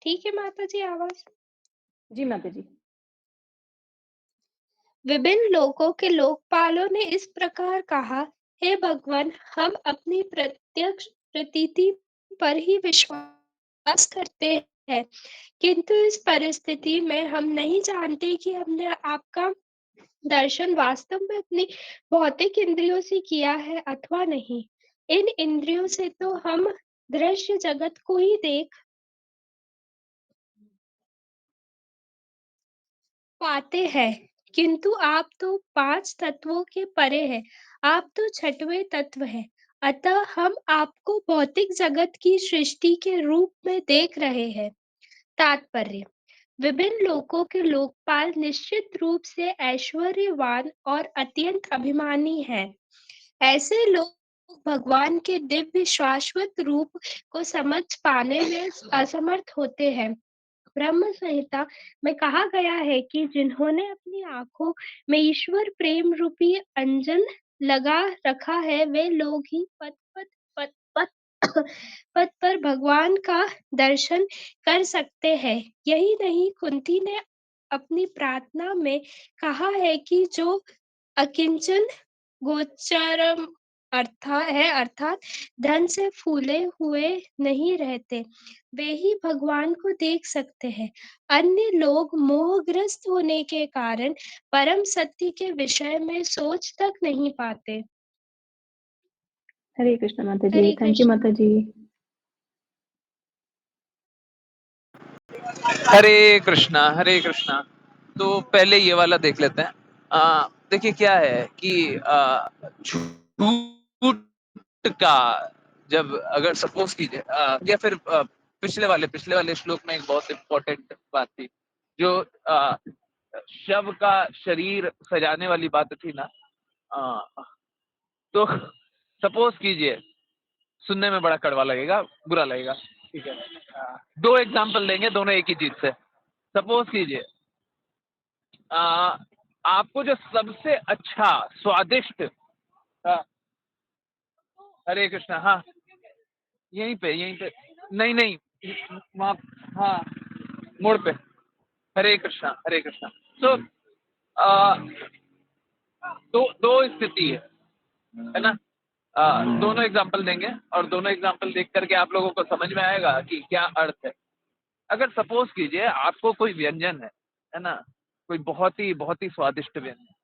ठीक है माता जी, आवाज। जी माता जी। विभिन्न लोकों के लोकपालों ने इस प्रकार कहा, हे भगवान, हम अपनी प्रत्यक्ष प्रतीति पर ही विश्वास करते हैं, किंतु इस परिस्थिति में हम नहीं जानते कि हमने आपका दर्शन वास्तव में अपनी भौतिक इंद्रियों से किया है अथवा नहीं। इन इंद्रियों से तो हम दृश्य जगत को ही देख पाते हैं, किंतु आप तो 5 तत्वों के परे हैं, आप तो छठवें तत्व हैं, अतः हम आपको भौतिक जगत की सृष्टि के रूप में देख रहे हैं। तात्पर्य: विभिन्न लोकों के लोकपाल निश्चित रूप से ऐश्वर्यवान और अत्यंत अभिमानी हैं। ऐसे लोग भगवान के दिव्य शाश्वत रूप को समझ पाने में असमर्थ होते हैं। ब्रह्म संहिता में कहा गया है कि जिन्होंने अपनी आंखों में ईश्वर प्रेम रूपी अंजन लगा रखा है, वे लोग ही पद पद पद पद पद पर भगवान का दर्शन कर सकते हैं। यही नहीं, कुंती ने अपनी प्रार्थना में कहा है कि जो अकिंचन गोचरम अर्थात धन से फूले हुए नहीं रहते, वे ही भगवान को देख सकते हैं। अन्य लोग मोहग्रस्त होने के कारण परम सत्य के विषय में सोच तक नहीं पाते। हरे कृष्णा माता जी। हरे थैंक यू कृष्ण। माता जी। हरे कृष्णा। हरे कृष्णा। तो पहले ये वाला देख लेते हैं। देखिए क्या है कि झूठ का जब अगर सपोज कीजिए या फिर पिछले वाले श्लोक में एक बहुत इंपॉर्टेंट बात थी, जो शव का शरीर सजाने वाली बात थी ना। तो सपोज कीजिए, सुनने में बड़ा कड़वा लगेगा, बुरा लगेगा, ठीक है। दो एग्जांपल देंगे, दोनों एक ही चीज से। सपोज कीजिए आपको जो सबसे अच्छा स्वादिष्ट हरे कृष्णा। हाँ यहीं पे नहीं नहीं वहाँ, हाँ मोड़ पे। हरे कृष्णा। हरे कृष्णा। तो दो दो स्थिति है ना। दोनों एग्जांपल देंगे और दोनों एग्जांपल देख करके आप लोगों को समझ में आएगा कि क्या अर्थ है। अगर सपोज कीजिए आपको कोई व्यंजन है ना, कोई बहुत ही स्वादिष्ट व्यंजन,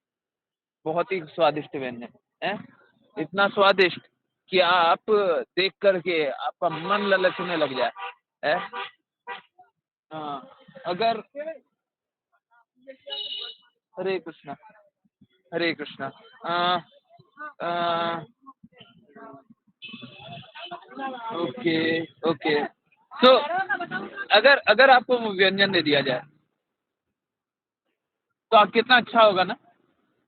बहुत ही स्वादिष्ट व्यंजन है, इतना स्वादिष्ट कि आप देख करके आपका मन ललचने लग जाए है। अगर हरे कृष्णा। हरे कृष्णा। Okay okay. तो अगर अगर आपको वो व्यंजन दे दिया जाए तो आप कितना अच्छा होगा ना।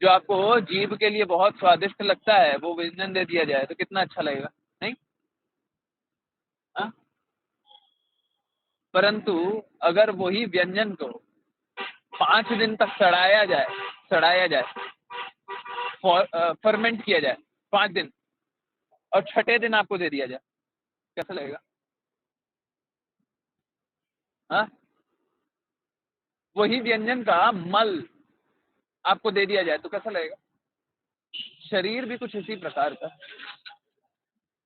जो आपको जीभ के लिए बहुत स्वादिष्ट लगता है वो व्यंजन दे दिया जाए तो कितना अच्छा लगेगा, नहीं? हाँ? परंतु अगर वही व्यंजन को 5 दिन तक सड़ाया जाए, फर्मेंट किया जाए 5 दिन, और छठे दिन आपको दे दिया जाए, कैसा लगेगा? हाँ, वही व्यंजन का मल आपको दे दिया जाए तो कैसा लगेगा? शरीर भी कुछ इसी प्रकार का।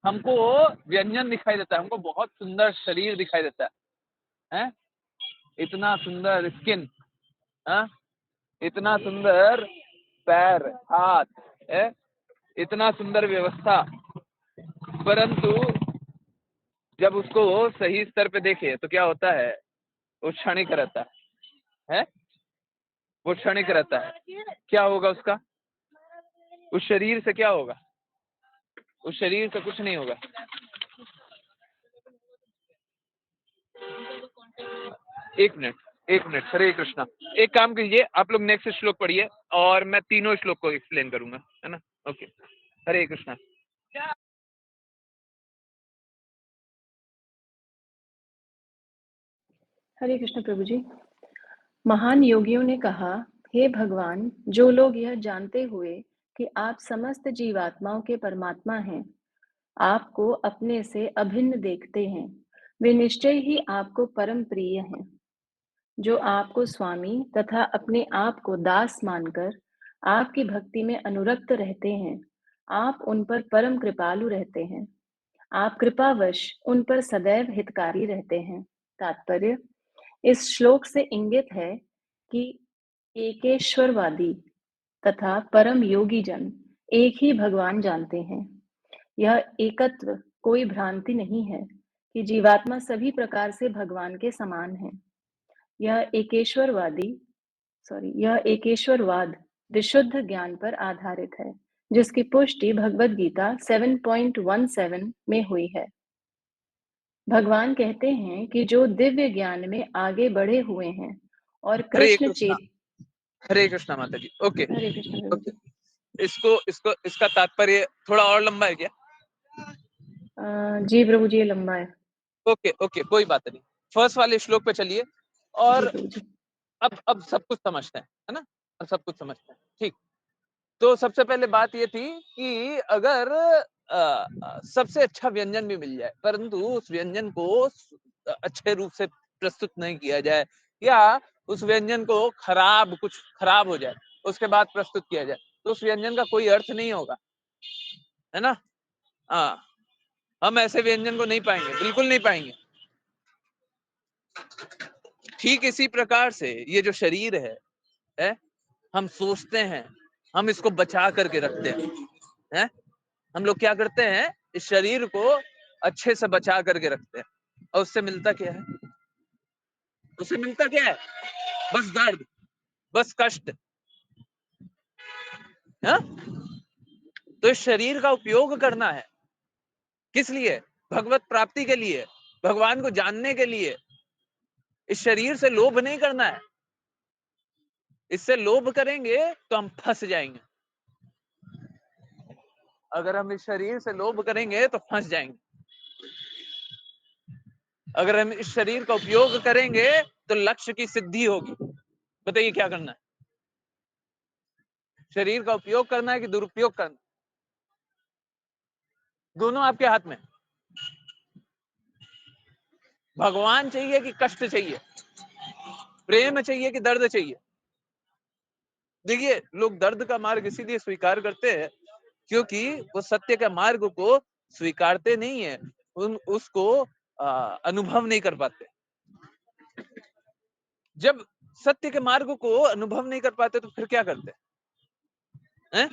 हमको व्यंजन दिखाई देता है, हमको बहुत सुंदर शरीर दिखाई देता है, इतना सुंदर स्किन, इतना सुंदर पैर हाथ है, इतना सुंदर व्यवस्था, परंतु जब उसको सही स्तर पे देखे तो क्या होता है? वो क्षणिक रहता है, वो क्षणिक रहता है। क्या होगा उसका? उस शरीर से क्या होगा? उस शरीर से कुछ नहीं होगा। एक मिनट, हरे कृष्णा। एक काम कीजिए, आप लोग नेक्स्ट श्लोक पढ़िए और मैं तीनों श्लोक को एक्सप्लेन करूंगा, है ना? ओके, हरे कृष्णा। हरे कृष्ण प्रभु जी। महान योगियों ने कहा, हे भगवान, जो लोग यह जानते हुए कि आप समस्त जीवात्माओं के परमात्मा हैं, आपको अपने से अभिन्न देखते हैं, वे निश्चय ही आपको परम प्रिय हैं। जो आपको स्वामी तथा अपने आप को दास मानकर आपकी भक्ति में अनुरक्त रहते हैं, आप उन पर परम कृपालु रहते हैं। आप कृपावश उन पर सदैव हितकारी रहते हैं। तात्पर्य: इस श्लोक से इंगित है कि एकेश्वरवादी तथा परम योगी जन एक ही भगवान जानते हैं। यह एकत्व कोई भ्रांति नहीं है कि जीवात्मा सभी प्रकार से भगवान के समान है। यह एकेश्वरवाद विशुद्ध ज्ञान पर आधारित है, जिसकी पुष्टि भगवद गीता 7.17 में हुई है। भगवान कहते हैं कि जो दिव्य ज्ञान में आगे बढ़े हुए हैं और हरे कृष्णा माता जी। ओके, हरे कृष्ण प्रभु जी। इसका तात्पर्य थोड़ा और लंबा है क्या? जी प्रभु जी, ये लंबा है। ओके, कोई बात नहीं। फर्स्ट वाले श्लोक पे चलिए और जी प्रभु जी। अब सब कुछ समझते हैं, है ना? अब सब कुछ समझते हैं, ठीक। तो सबसे पहले बात ये थी कि अगर सबसे अच्छा व्यंजन भी मिल जाए, परंतु उस व्यंजन को अच्छे रूप से प्रस्तुत नहीं किया जाए, या उस व्यंजन को कुछ खराब हो जाए, उसके बाद प्रस्तुत किया जाए, तो उस व्यंजन का कोई अर्थ नहीं होगा, है ना? हाँ, हम ऐसे व्यंजन को नहीं पाएंगे, बिल्कुल नहीं पाएंगे। ठीक इसी प्रकार से ये जो शरीर है, हम सोचते हैं, हम इसको बचा करके रखते हैं, हम लोग क्या करते हैं? इस शरीर को अच्छे से बचा करके रखते हैं, और उससे मिलता क्या है? उससे मिलता क्या है? बस दर्द, बस कष्ट, है? तो इस शरीर का उपयोग करना है किस लिए? भगवत प्राप्ति के लिए, भगवान को जानने के लिए। इस शरीर से लोभ नहीं करना है। इससे लोभ करेंगे तो हम फंस जाएंगे। अगर हम इस शरीर से लोभ करेंगे तो फंस जाएंगे। अगर हम इस शरीर का उपयोग करेंगे तो लक्ष्य की सिद्धि होगी। बताइए क्या करना है? शरीर का उपयोग करना है कि दुरुपयोग करना? दोनों आपके हाथ में। भगवान चाहिए कि कष्ट चाहिए? प्रेम चाहिए कि दर्द चाहिए? देखिए, लोग दर्द का मार्ग इसीलिए स्वीकार करते हैं क्योंकि वो सत्य के मार्ग को स्वीकारते नहीं है, उसको अनुभव नहीं कर पाते। जब सत्य के मार्ग को अनुभव नहीं कर पाते तो फिर क्या करते हैं?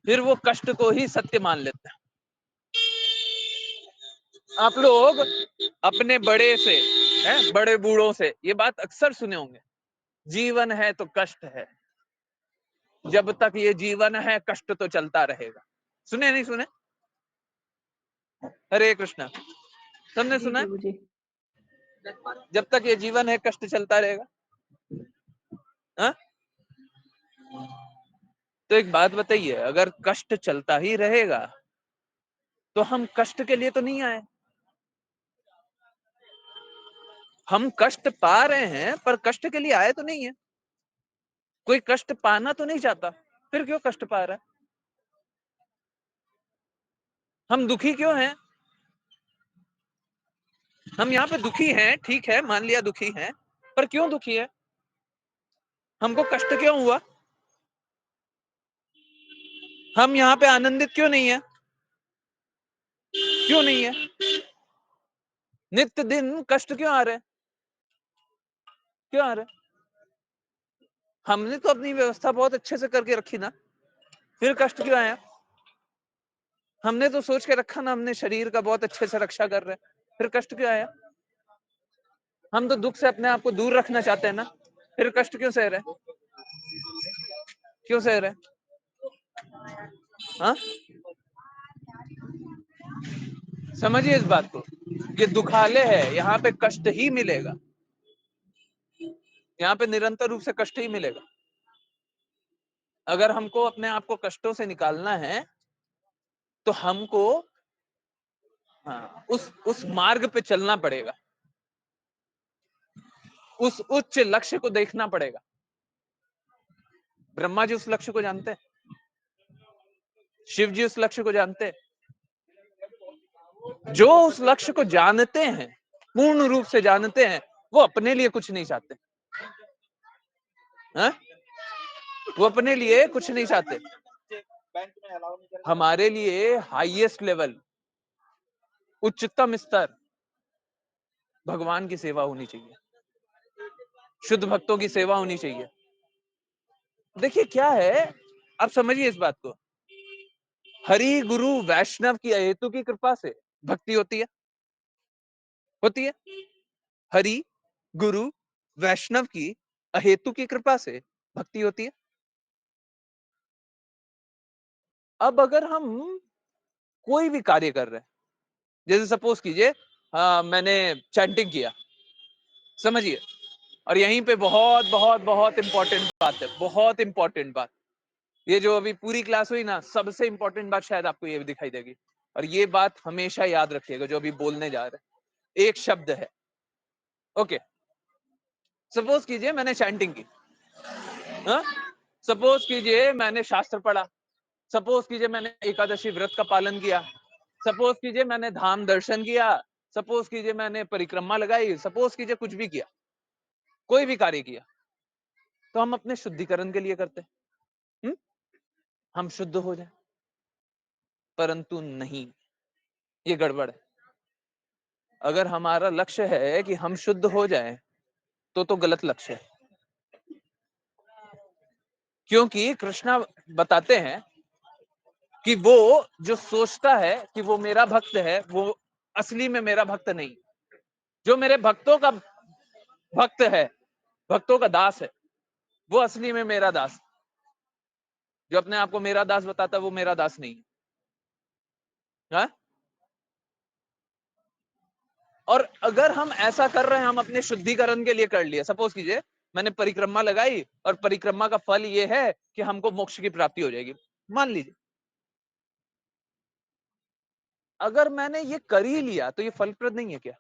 फिर वो कष्ट को ही सत्य मान लेते हैं। आप लोग अपने बड़े बूढ़ों से ये बात अक्सर सुने होंगे, जीवन है तो कष्ट है, जब तक ये जीवन है कष्ट तो चलता रहेगा। सुने नहीं सुने? हरे कृष्णा, सबने जी सुना है? प्रभु जी। जब तक ये जीवन है कष्ट चलता रहेगा। हा? तो एक बात बताइए, अगर कष्ट चलता ही रहेगा तो हम कष्ट के लिए तो नहीं आए। हम कष्ट पा रहे हैं पर कष्ट के लिए आए तो नहीं है। कोई कष्ट पाना तो नहीं चाहता, फिर क्यों कष्ट पा रहा है? हम दुखी क्यों हैं? हम यहाँ पे दुखी हैं, ठीक है, मान लिया दुखी हैं, पर क्यों दुखी है? हमको कष्ट क्यों हुआ? हम यहाँ पे आनंदित क्यों नहीं है? क्यों नहीं है? नित्य दिन कष्ट क्यों आ रहे हैं? क्यों आ रहे हैं? हमने तो अपनी व्यवस्था बहुत अच्छे से करके रखी ना, फिर कष्ट क्यों आया? हमने तो सोच के रखा ना, हमने शरीर का बहुत अच्छे से रक्षा कर रहे हैं, फिर कष्ट क्यों आया? हम तो दुख से अपने आप को दूर रखना चाहते हैं ना, फिर कष्ट क्यों सह रहे हैं? क्यों सह रहे हैं? हाँ, समझिए इस बात को। ये दुखालय है, यहाँ पे कष्ट ही मिलेगा, यहाँ पे निरंतर रूप से कष्ट ही मिलेगा। अगर हमको अपने आप को कष्टों से निकालना है तो हमको उस मार्ग पे चलना पड़ेगा, उस उच्च लक्ष्य को देखना पड़ेगा। ब्रह्मा जी उस लक्ष्य को जानते हैं, शिव जी उस लक्ष्य को जानते हैं। जो उस लक्ष्य को जानते हैं, पूर्ण रूप से जानते हैं, वो अपने लिए कुछ नहीं चाहते। हाँ? वो अपने लिए कुछ नहीं चाहते। हमारे लिए हाईएस्ट लेवल, उच्चतम स्तर भगवान की सेवा होनी चाहिए, शुद्ध भक्तों की सेवा होनी चाहिए। देखिए क्या है, आप समझिए इस बात को। हरि गुरु वैष्णव की अहेतु की कृपा से भक्ति होती है, होती है। हरि गुरु वैष्णव की अहेतु की कृपा से भक्ति होती है। अब अगर हम कोई भी कार्य कर रहे हैं, जैसे सपोज कीजिए मैंने चैंटिंग किया, समझिए, और यहीं पे बहुत बहुत बहुत इंपॉर्टेंट बात है, बहुत इंपॉर्टेंट बात। ये जो अभी पूरी क्लास हुई ना, सबसे इंपॉर्टेंट बात शायद आपको ये भी दिखाई देगी, और ये बात हमेशा याद रखिएगा जो अभी बोलने जा रहे हैं। एक शब्द है, ओके। सपोज कीजिए मैंने चैंटिंग की, सपोज कीजिए मैंने शास्त्र पढ़ा, सपोज कीजिए मैंने एकादशी व्रत का पालन किया, सपोज कीजिए मैंने धाम दर्शन किया, सपोज कीजिए मैंने परिक्रमा लगाई, सपोज कीजिए कुछ भी किया, कोई भी कार्य किया, तो हम अपने शुद्धिकरण के लिए करते हैं, हम शुद्ध हो जाए। परंतु नहीं, ये गड़बड़ है। अगर हमारा लक्ष्य है कि हम शुद्ध हो जाएं, तो गलत लक्ष्य है। क्योंकि कृष्णा बताते हैं कि वो जो सोचता है कि वो मेरा भक्त है, वो असली में मेरा भक्त नहीं। जो मेरे भक्तों का भक्त है, भक्तों का दास है, वो असली में मेरा दास। जो अपने आप को मेरा दास बताता है, वो मेरा दास नहीं है। और अगर हम ऐसा कर रहे हैं, हम अपने शुद्धिकरण के लिए कर लिए, सपोज कीजिए मैंने परिक्रमा लगाई और परिक्रमा का फल ये है कि हमको मोक्ष की प्राप्ति हो जाएगी, मान लीजिए। अगर मैंने ये कर ही लिया तो ये फलप्रद नहीं है क्या?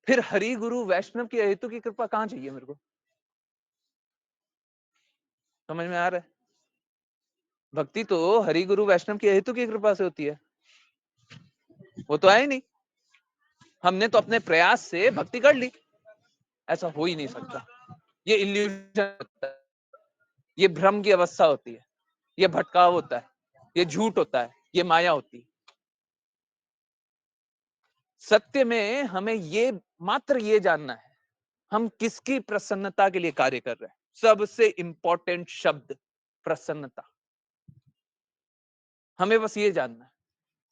फिर हरि गुरु वैष्णव की हेतु की कृपा कहां चाहिए मेरे को? समझ में आ रहा है? भक्ति तो हरि गुरु वैष्णव की हेतु की कृपा से होती है, वो तो है ही नहीं। हमने तो अपने प्रयास से भक्ति कर ली, ऐसा हो ही नहीं सकता। ये इल्यूजन होता है, ये भ्रम की अवस्था होती है, ये भटकाव होता है, ये झूठ होता है, ये माया होती है। सत्य में हमें ये मात्र ये जानना है, हम किसकी प्रसन्नता के लिए कार्य कर रहे हैं। सबसे इंपॉर्टेंट शब्द प्रसन्नता, हमें बस ये जानना है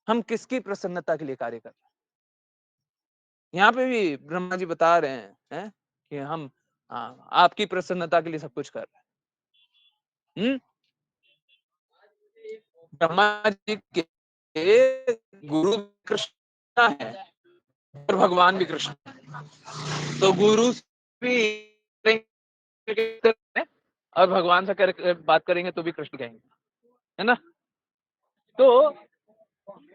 हम किसकी प्रसन्नता के लिए कार्य कर रहे हैं। यहाँ पे भी ब्रह्मा जी बता रहे हैं कि हम आपकी प्रसन्नता के लिए सब कुछ कर रहे हैं। ब्रह्मा जी के गुरु कृष्ण है और भगवान भी कृष्ण है। तो गुरु भी और भगवान से बात करेंगे तो भी कृष्ण कहेंगे, है ना? तो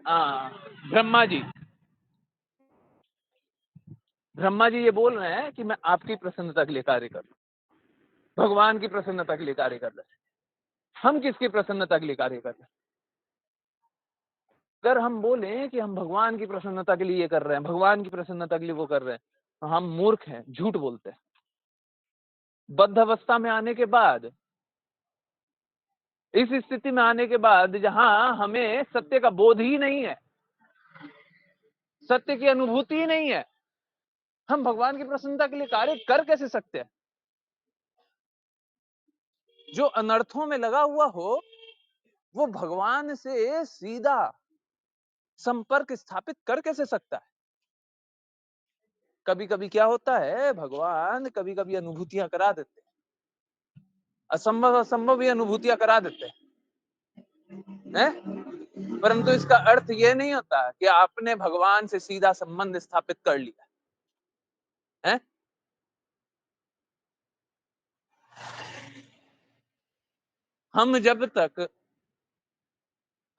ब्रह्मा जी ब्रह्मा जी ये बोल रहे हैं कि मैं आपकी प्रसन्नता के लिए कार्य कर रहा हूं, भगवान की प्रसन्नता के लिए कार्य कर रहे हैं। हम किसकी प्रसन्नता के लिए कार्य कर रहे हैं? अगर हम बोलें कि हम भगवान की प्रसन्नता के लिए ये कर रहे हैं, भगवान की प्रसन्नता के लिए वो कर रहे हैं, तो हम मूर्ख हैं, झूठ बोलते हैं। बद्ध अवस्था में आने के बाद, इस स्थिति में आने के बाद जहां हमें सत्य का बोध ही नहीं है, सत्य की अनुभूति ही नहीं है, हम भगवान की प्रसन्नता के लिए कार्य कर कैसे सकते हैं? जो अनर्थों में लगा हुआ हो वो भगवान से सीधा संपर्क स्थापित कर कैसे सकता है? कभी कभी क्या होता है, भगवान कभी कभी अनुभूतियां करा देते हैं, असंभव असंभव ही अनुभूतियां करा देते हैं, परंतु इसका अर्थ ये नहीं होता कि आपने भगवान से सीधा संबंध स्थापित कर लिया है। हम जब तक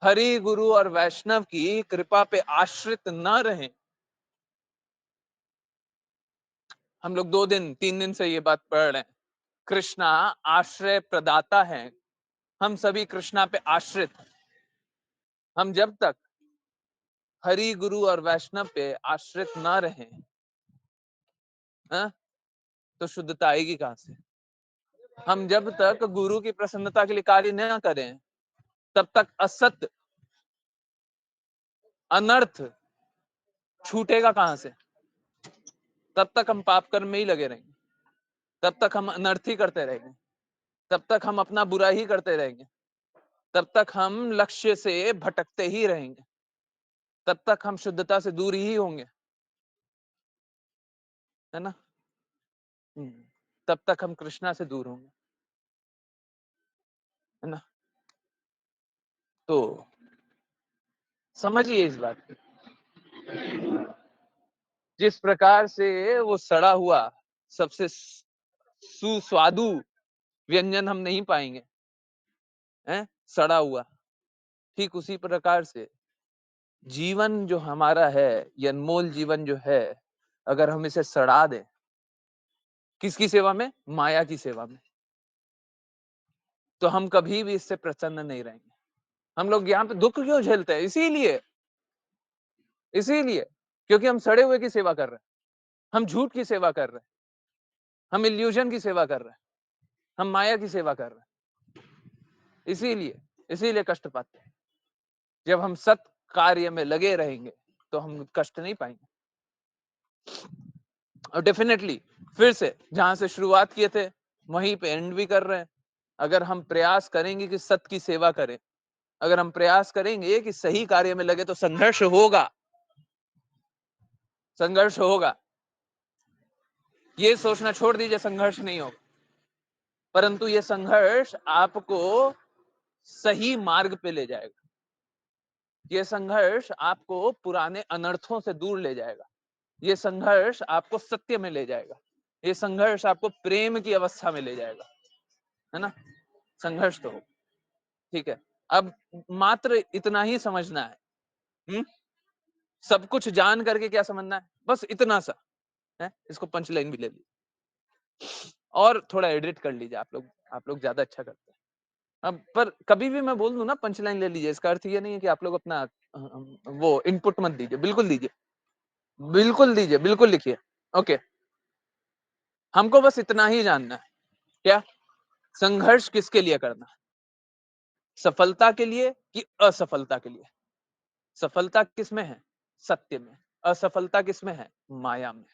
हरि गुरु और वैष्णव की कृपा पे आश्रित न रहें, हम लोग 2 दिन 3 दिन से ये बात पढ़ रहे हैं, कृष्णा आश्रय प्रदाता है, हम सभी कृष्णा पे आश्रित हैं। हम जब तक हरि गुरु और वैष्णव पे आश्रित ना रहें, तो शुद्धता आएगी कहां से? हम जब तक गुरु की प्रसन्नता के लिए कार्य न करें, तब तक असत अनर्थ छूटेगा कहां से? तब तक हम पाप कर्म में ही लगे रहेंगे, तब तक हम अनर्थ ही करते रहेंगे, तब तक हम अपना बुरा ही करते रहेंगे, तब तक हम लक्ष्य से भटकते ही रहेंगे, तब तक हम शुद्धता से दूर ही होंगे, है ना? तब तक हम कृष्णा से दूर होंगे, है ना? तो समझिए इस बात को। जिस प्रकार से वो सड़ा हुआ सबसे सुस्वादु व्यंजन हम नहीं पाएंगे, हैं, सड़ा हुआ, ठीक उसी प्रकार से जीवन जो हमारा है, ये अनमोल जीवन जो है, अगर हम इसे सड़ा दें, किसकी सेवा में? माया की सेवा में, तो हम कभी भी इससे प्रसन्न नहीं रहेंगे। हम लोग यहाँ पे दुख क्यों झेलते हैं? इसीलिए क्योंकि हम सड़े हुए की सेवा कर रहे हैं, हम झूठ की सेवा कर रहे हैं, हम इल्यूजन की सेवा कर रहे हैं, हम माया की सेवा कर रहे हैं, इसीलिए कष्ट पाते हैं। जब हम सत कार्य में लगे रहेंगे तो हम कष्ट नहीं पाएंगे। और डेफिनेटली फिर से जहां से शुरुआत किए थे वहीं पे एंड भी कर रहे हैं। अगर हम प्रयास करेंगे कि सत की सेवा करें, अगर हम प्रयास करेंगे कि सही कार्य में लगे, तो संघर्ष होगा, संघर्ष होगा। ये सोचना छोड़ दीजिए संघर्ष नहीं होगा, परंतु ये संघर्ष आपको सही मार्ग पे ले जाएगा। ये संघर्ष आपको पुराने अनर्थों से दूर ले जाएगा, ये संघर्ष आपको सत्य में ले जाएगा, ये संघर्ष आपको प्रेम की अवस्था में ले जाएगा, है ना? संघर्ष तो हो, ठीक है। अब मात्र इतना ही समझना है, सब कुछ जान करके क्या समझना है? बस इतना सा है। इसको पंच लाइन भी ले लीजिए और थोड़ा एडिट कर लीजिए, आप लोग ज्यादा अच्छा करते हैं। अब पर कभी भी मैं बोल दूं ना पंच लाइन ले लीजिए, इसका अर्थ ये नहीं है कि आप लोग अपना वो इनपुट मत दीजिए, बिल्कुल दीजिए, बिल्कुल दीजिए, बिल्कुल लिखिए। ओके, हमको बस इतना ही जानना है, क्या संघर्ष किसके लिए करना है? सफलता के लिए कि असफलता के लिए? सफलता किसमें है? सत्य में। असफलता किसमें है? माया में।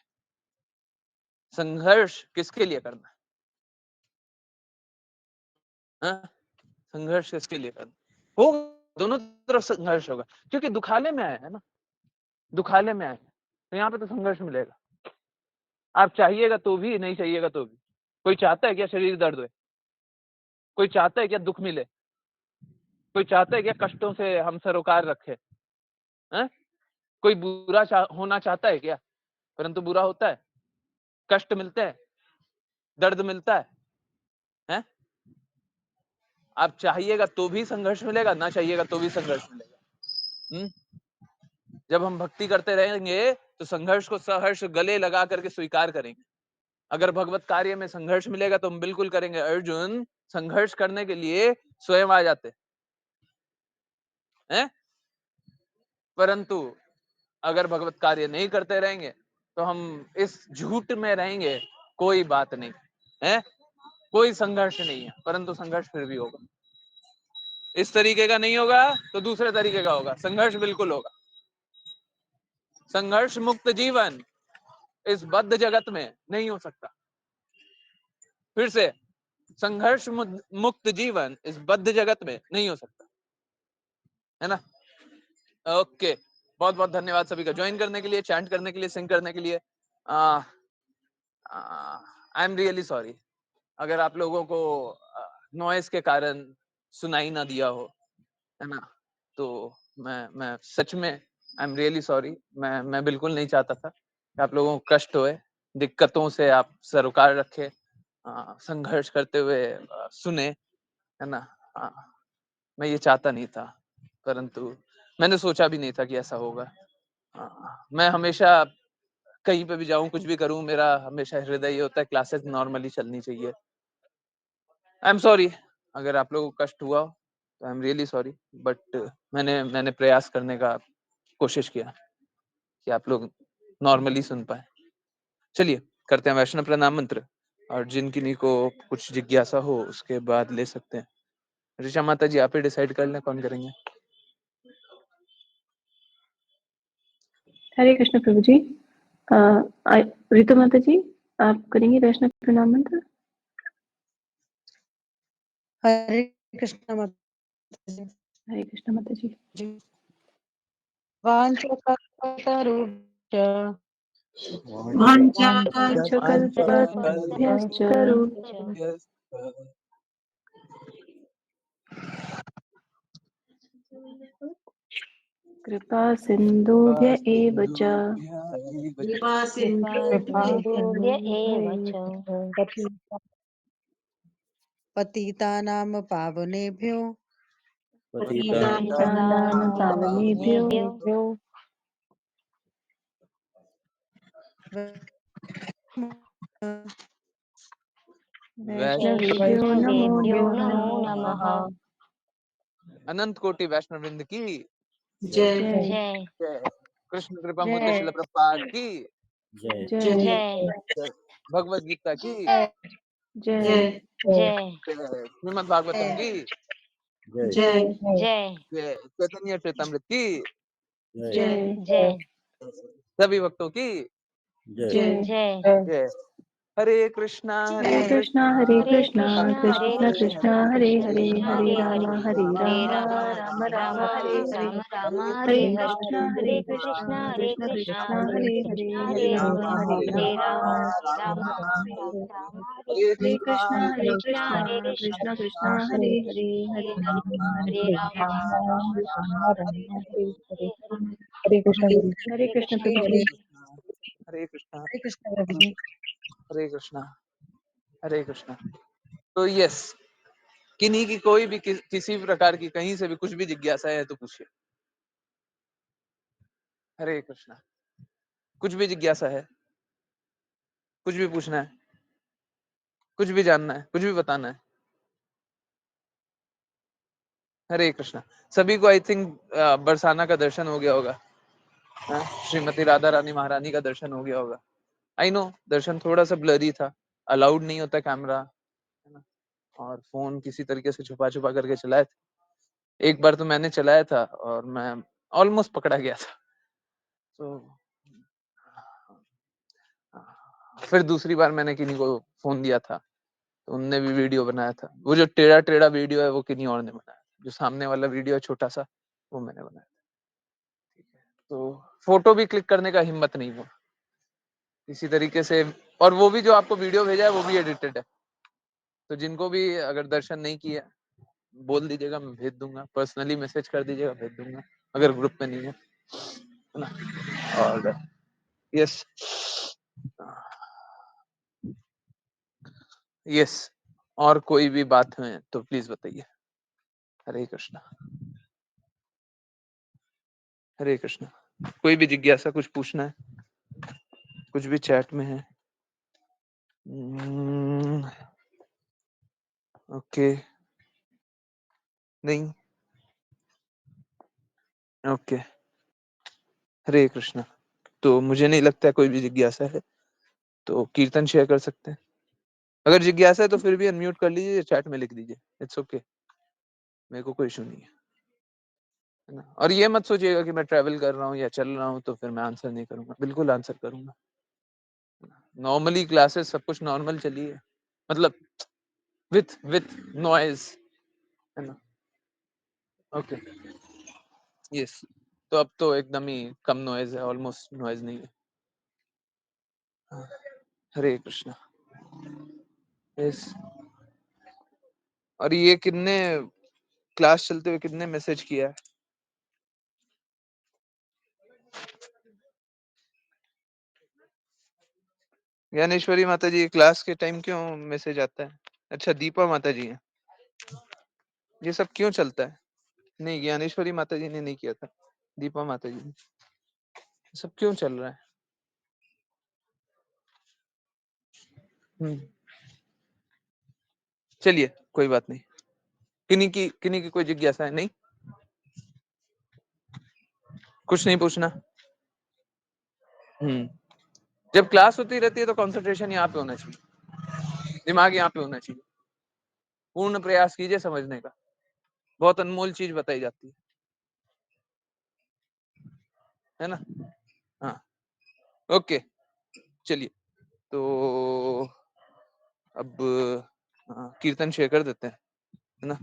संघर्ष किसके लिए करना है? संघर्ष किसके लिए करना होगा? दोनों तरफ संघर्ष होगा, क्योंकि दुखालय में आए है ना, दुखालय में आए तो यहाँ पे तो संघर्ष मिलेगा। आप चाहिएगा तो भी, नहीं चाहिएगा तो भी। कोई चाहता है क्या शरीर दर्द हो? कोई चाहता है क्या दुख मिले? कोई चाहता है क्या कष्टों से हम सरोकार रखे? हैं? कोई बुरा होना चाहता है क्या? परंतु बुरा होता है, कष्ट मिलते हैं, दर्द मिलता है? आप चाहिएगा तो भी संघर्ष मिलेगा, ना चाहिएगा तो भी संघर्ष मिलेगा। जब हम भक्ति करते रहेंगे तो संघर्ष को सहर्ष गले लगा करके स्वीकार करेंगे। अगर भगवत कार्य में संघर्ष मिलेगा तो हम बिल्कुल करेंगे। अर्जुन संघर्ष करने के लिए स्वयं आ जाते हैं, परंतु अगर भगवत कार्य नहीं करते रहेंगे तो हम इस झूठ में रहेंगे, कोई बात नहीं है, कोई संघर्ष नहीं है, परंतु संघर्ष फिर भी होगा। इस तरीके का नहीं होगा तो दूसरे तरीके का होगा, संघर्ष बिल्कुल होगा। संघर्ष मुक्त जीवन इस बद्ध जगत में नहीं हो सकता। फिर से, संघर्ष मुक्त जीवन इस बद्ध जगत में नहीं हो सकता, है ना। ओके, बहुत बहुत धन्यवाद सभी का ज्वाइन करने के लिए, चैंट करने के लिए, सिंग करने के लिए। आई एम रियली सॉरी अगर आप लोगों को नॉइस के कारण सुनाई ना दिया हो, है ना। तो मैं सच में आई एम रियली सॉरी। मैं बिल्कुल नहीं चाहता था कि आप लोगों को कष्ट होए, दिक्कतों से आप सरोकार रखे, संघर्ष करते हुए सुने, है ना। मैं ये चाहता नहीं था, परंतु मैंने सोचा भी नहीं था कि ऐसा होगा। मैं हमेशा कहीं पे भी जाऊं, कुछ भी करूं, मेरा हमेशा हृदय ये होता है क्लासेस नॉर्मली चलनी चाहिए। आई एम सॉरी अगर आप लोगों को कष्ट हुआ हो, तो I am really sorry, but मैंने प्रयास करने का कोशिश किया कि आप लोग नॉर्मली सुन पाए। चलिए करते हैं वैष्णव प्रणाम मंत्र, और जिन किन्हीं को कुछ जिज्ञासा हो उसके बाद ले सकते हैं। ऋषा माता जी आप ही डिसाइड कर लें कौन करेंगे। हरे कृष्ण प्रभु जी। ऋतु माता जी आप करेंगे वैष्णव प्रणाम मंत्र। हरे कृष्ण माता जी। हरे कृष्ण माता जी। वाञ्छकल्पतरुभ्यश्च कृपा सिन्धुभ्य एव च कृपासिन्धुभ्य एव च पतितानां पावनेभ्यो पतितानां पावनेभ्यो वैष्णवेभ्यो नमो वैष्णवेभ्यो नमो नमः। नमः। अनंत कोटि वैष्णव वृंद की जय जय जय जय। कृष्ण कृपा मूर्ति शिल प्रभुपाद की जय जय जय। भगवद गीता की जय जय श्रीमद् भागवतम की जय जय जय। चैतन्य चेतामृत की जय जय सभी भक्तों की जय। जय। जय। हरे कृष्णा हरे हरे कृष्णा कृष्णा हरे हरे कृष्णा कृष्णा हरे कृष्ण हरे कृष्ण कृष्णा हरे हरे कृष्ण हरे कृष्ण हरे हरे राम हरे हरे हरे राम राम राम राम राम हरे हरे। राम राम हरे हरे हरे हरे हरे कृष्णा कृष्णा हरे कृष्ण कृष्णा कृष्ण हरे हरे कृष्ण हरे हरे राम हरे हरे राम राम राम राम हरे हरे कृष्णा हरे हरे कृष्णा कृष्णा हरे कृष्णा कृष्ण कृष्ण कृष्ण हरे कृष्ण हरे हरे हरे राम हरे राम राम राम हरे हरे हरे हरे कृष्ण प्रभु जी। हरे कृष्णा हरे कृष्ण प्रभु जी। हरे कृष्णा हरे कृष्णा। तो यस, किन्हीं की कोई भी किसी भी प्रकार की कहीं से भी कुछ भी जिज्ञासा है तो पूछिए। हरे कृष्णा। कुछ भी जिज्ञासा है, कुछ भी पूछना है, कुछ भी जानना है, कुछ भी बताना है। हरे कृष्णा। सभी को आई थिंक बरसाना का दर्शन हो गया होगा, श्रीमती राधा रानी महारानी का दर्शन हो गया होगा। आई नो दर्शन थोड़ा सा ब्लरी था, अलाउड नहीं होता कैमरा, है ना, और फोन किसी तरीके से छुपा छुपा करके चलाए थे। एक बार तो मैंने चलाया था और मैं ऑलमोस्ट पकड़ा गया था। तो फिर दूसरी बार मैंने किन्हीं को फोन दिया था तो उनने भी वीडियो बनाया था। वो जो टेढ़ा टेढ़ा वीडियो है वो किन्हीं और ने बनाया, जो सामने वाला वीडियो है छोटा सा वो मैंने बनाया था। ठीक है, तो फोटो भी क्लिक करने का हिम्मत नहीं हुआ किसी तरीके से, और वो भी जो आपको वीडियो भेजा है वो भी एडिटेड है। तो जिनको भी अगर दर्शन नहीं किया बोल दीजिएगा, मैं भेज दूंगा, पर्सनली मैसेज कर दीजिएगा, भेज दूंगा अगर ग्रुप में नहीं है ना। और यस यस, और कोई भी बात है तो प्लीज बताइए। हरे कृष्णा हरे कृष्णा। कोई भी जिज्ञासा, कुछ पूछना है, कुछ भी चैट में है? ओके, नहीं, ओके, हरे कृष्णा। तो मुझे नहीं लगता कोई भी जिज्ञासा है, तो कीर्तन शेयर कर सकते हैं। अगर जिज्ञासा है तो फिर भी अनम्यूट कर लीजिए, चैट में लिख दीजिए, इट्स ओके, मेरे को कोई इशू नहीं है ना। और ये मत सोचिएगा कि मैं ट्रैवल कर रहा हूँ या चल रहा हूँ तो फिर मैं आंसर नहीं करूंगा, बिल्कुल आंसर करूंगा। नॉर्मली क्लासेस सब कुछ नॉर्मल चली है, मतलब विथ नॉइज, है ना। ओके, यस, तो अब तो एकदम ही कम नॉइज है, ऑलमोस्ट नॉइज नहीं है। हाँ, हरे कृष्णा। यस, और ये कितने क्लास चलते हुए कितने मैसेज किया है? ज्ञानेश्वरी माता जी, क्लास के टाइम क्यों मैसेज आता है? अच्छा, दीपा माता जी है, ये सब क्यों चलता है? नहीं, ज्ञानेश्वरी माता जी ने नहीं किया था, दीपा माता जी ने। सब क्यों चल रहा है? चलिए, कोई बात नहीं। किन्हीं की कोई जिज्ञासा है? नहीं, कुछ नहीं पूछना। जब क्लास होती रहती है तो कंसंट्रेशन यहाँ पे होना चाहिए, दिमाग यहाँ पे होना चाहिए। पूर्ण प्रयास कीजिए समझने का, बहुत अनमोल चीज बताई जाती है ना। हाँ, ओके, चलिए, तो अब कीर्तन शेयर कर देते हैं, है ना।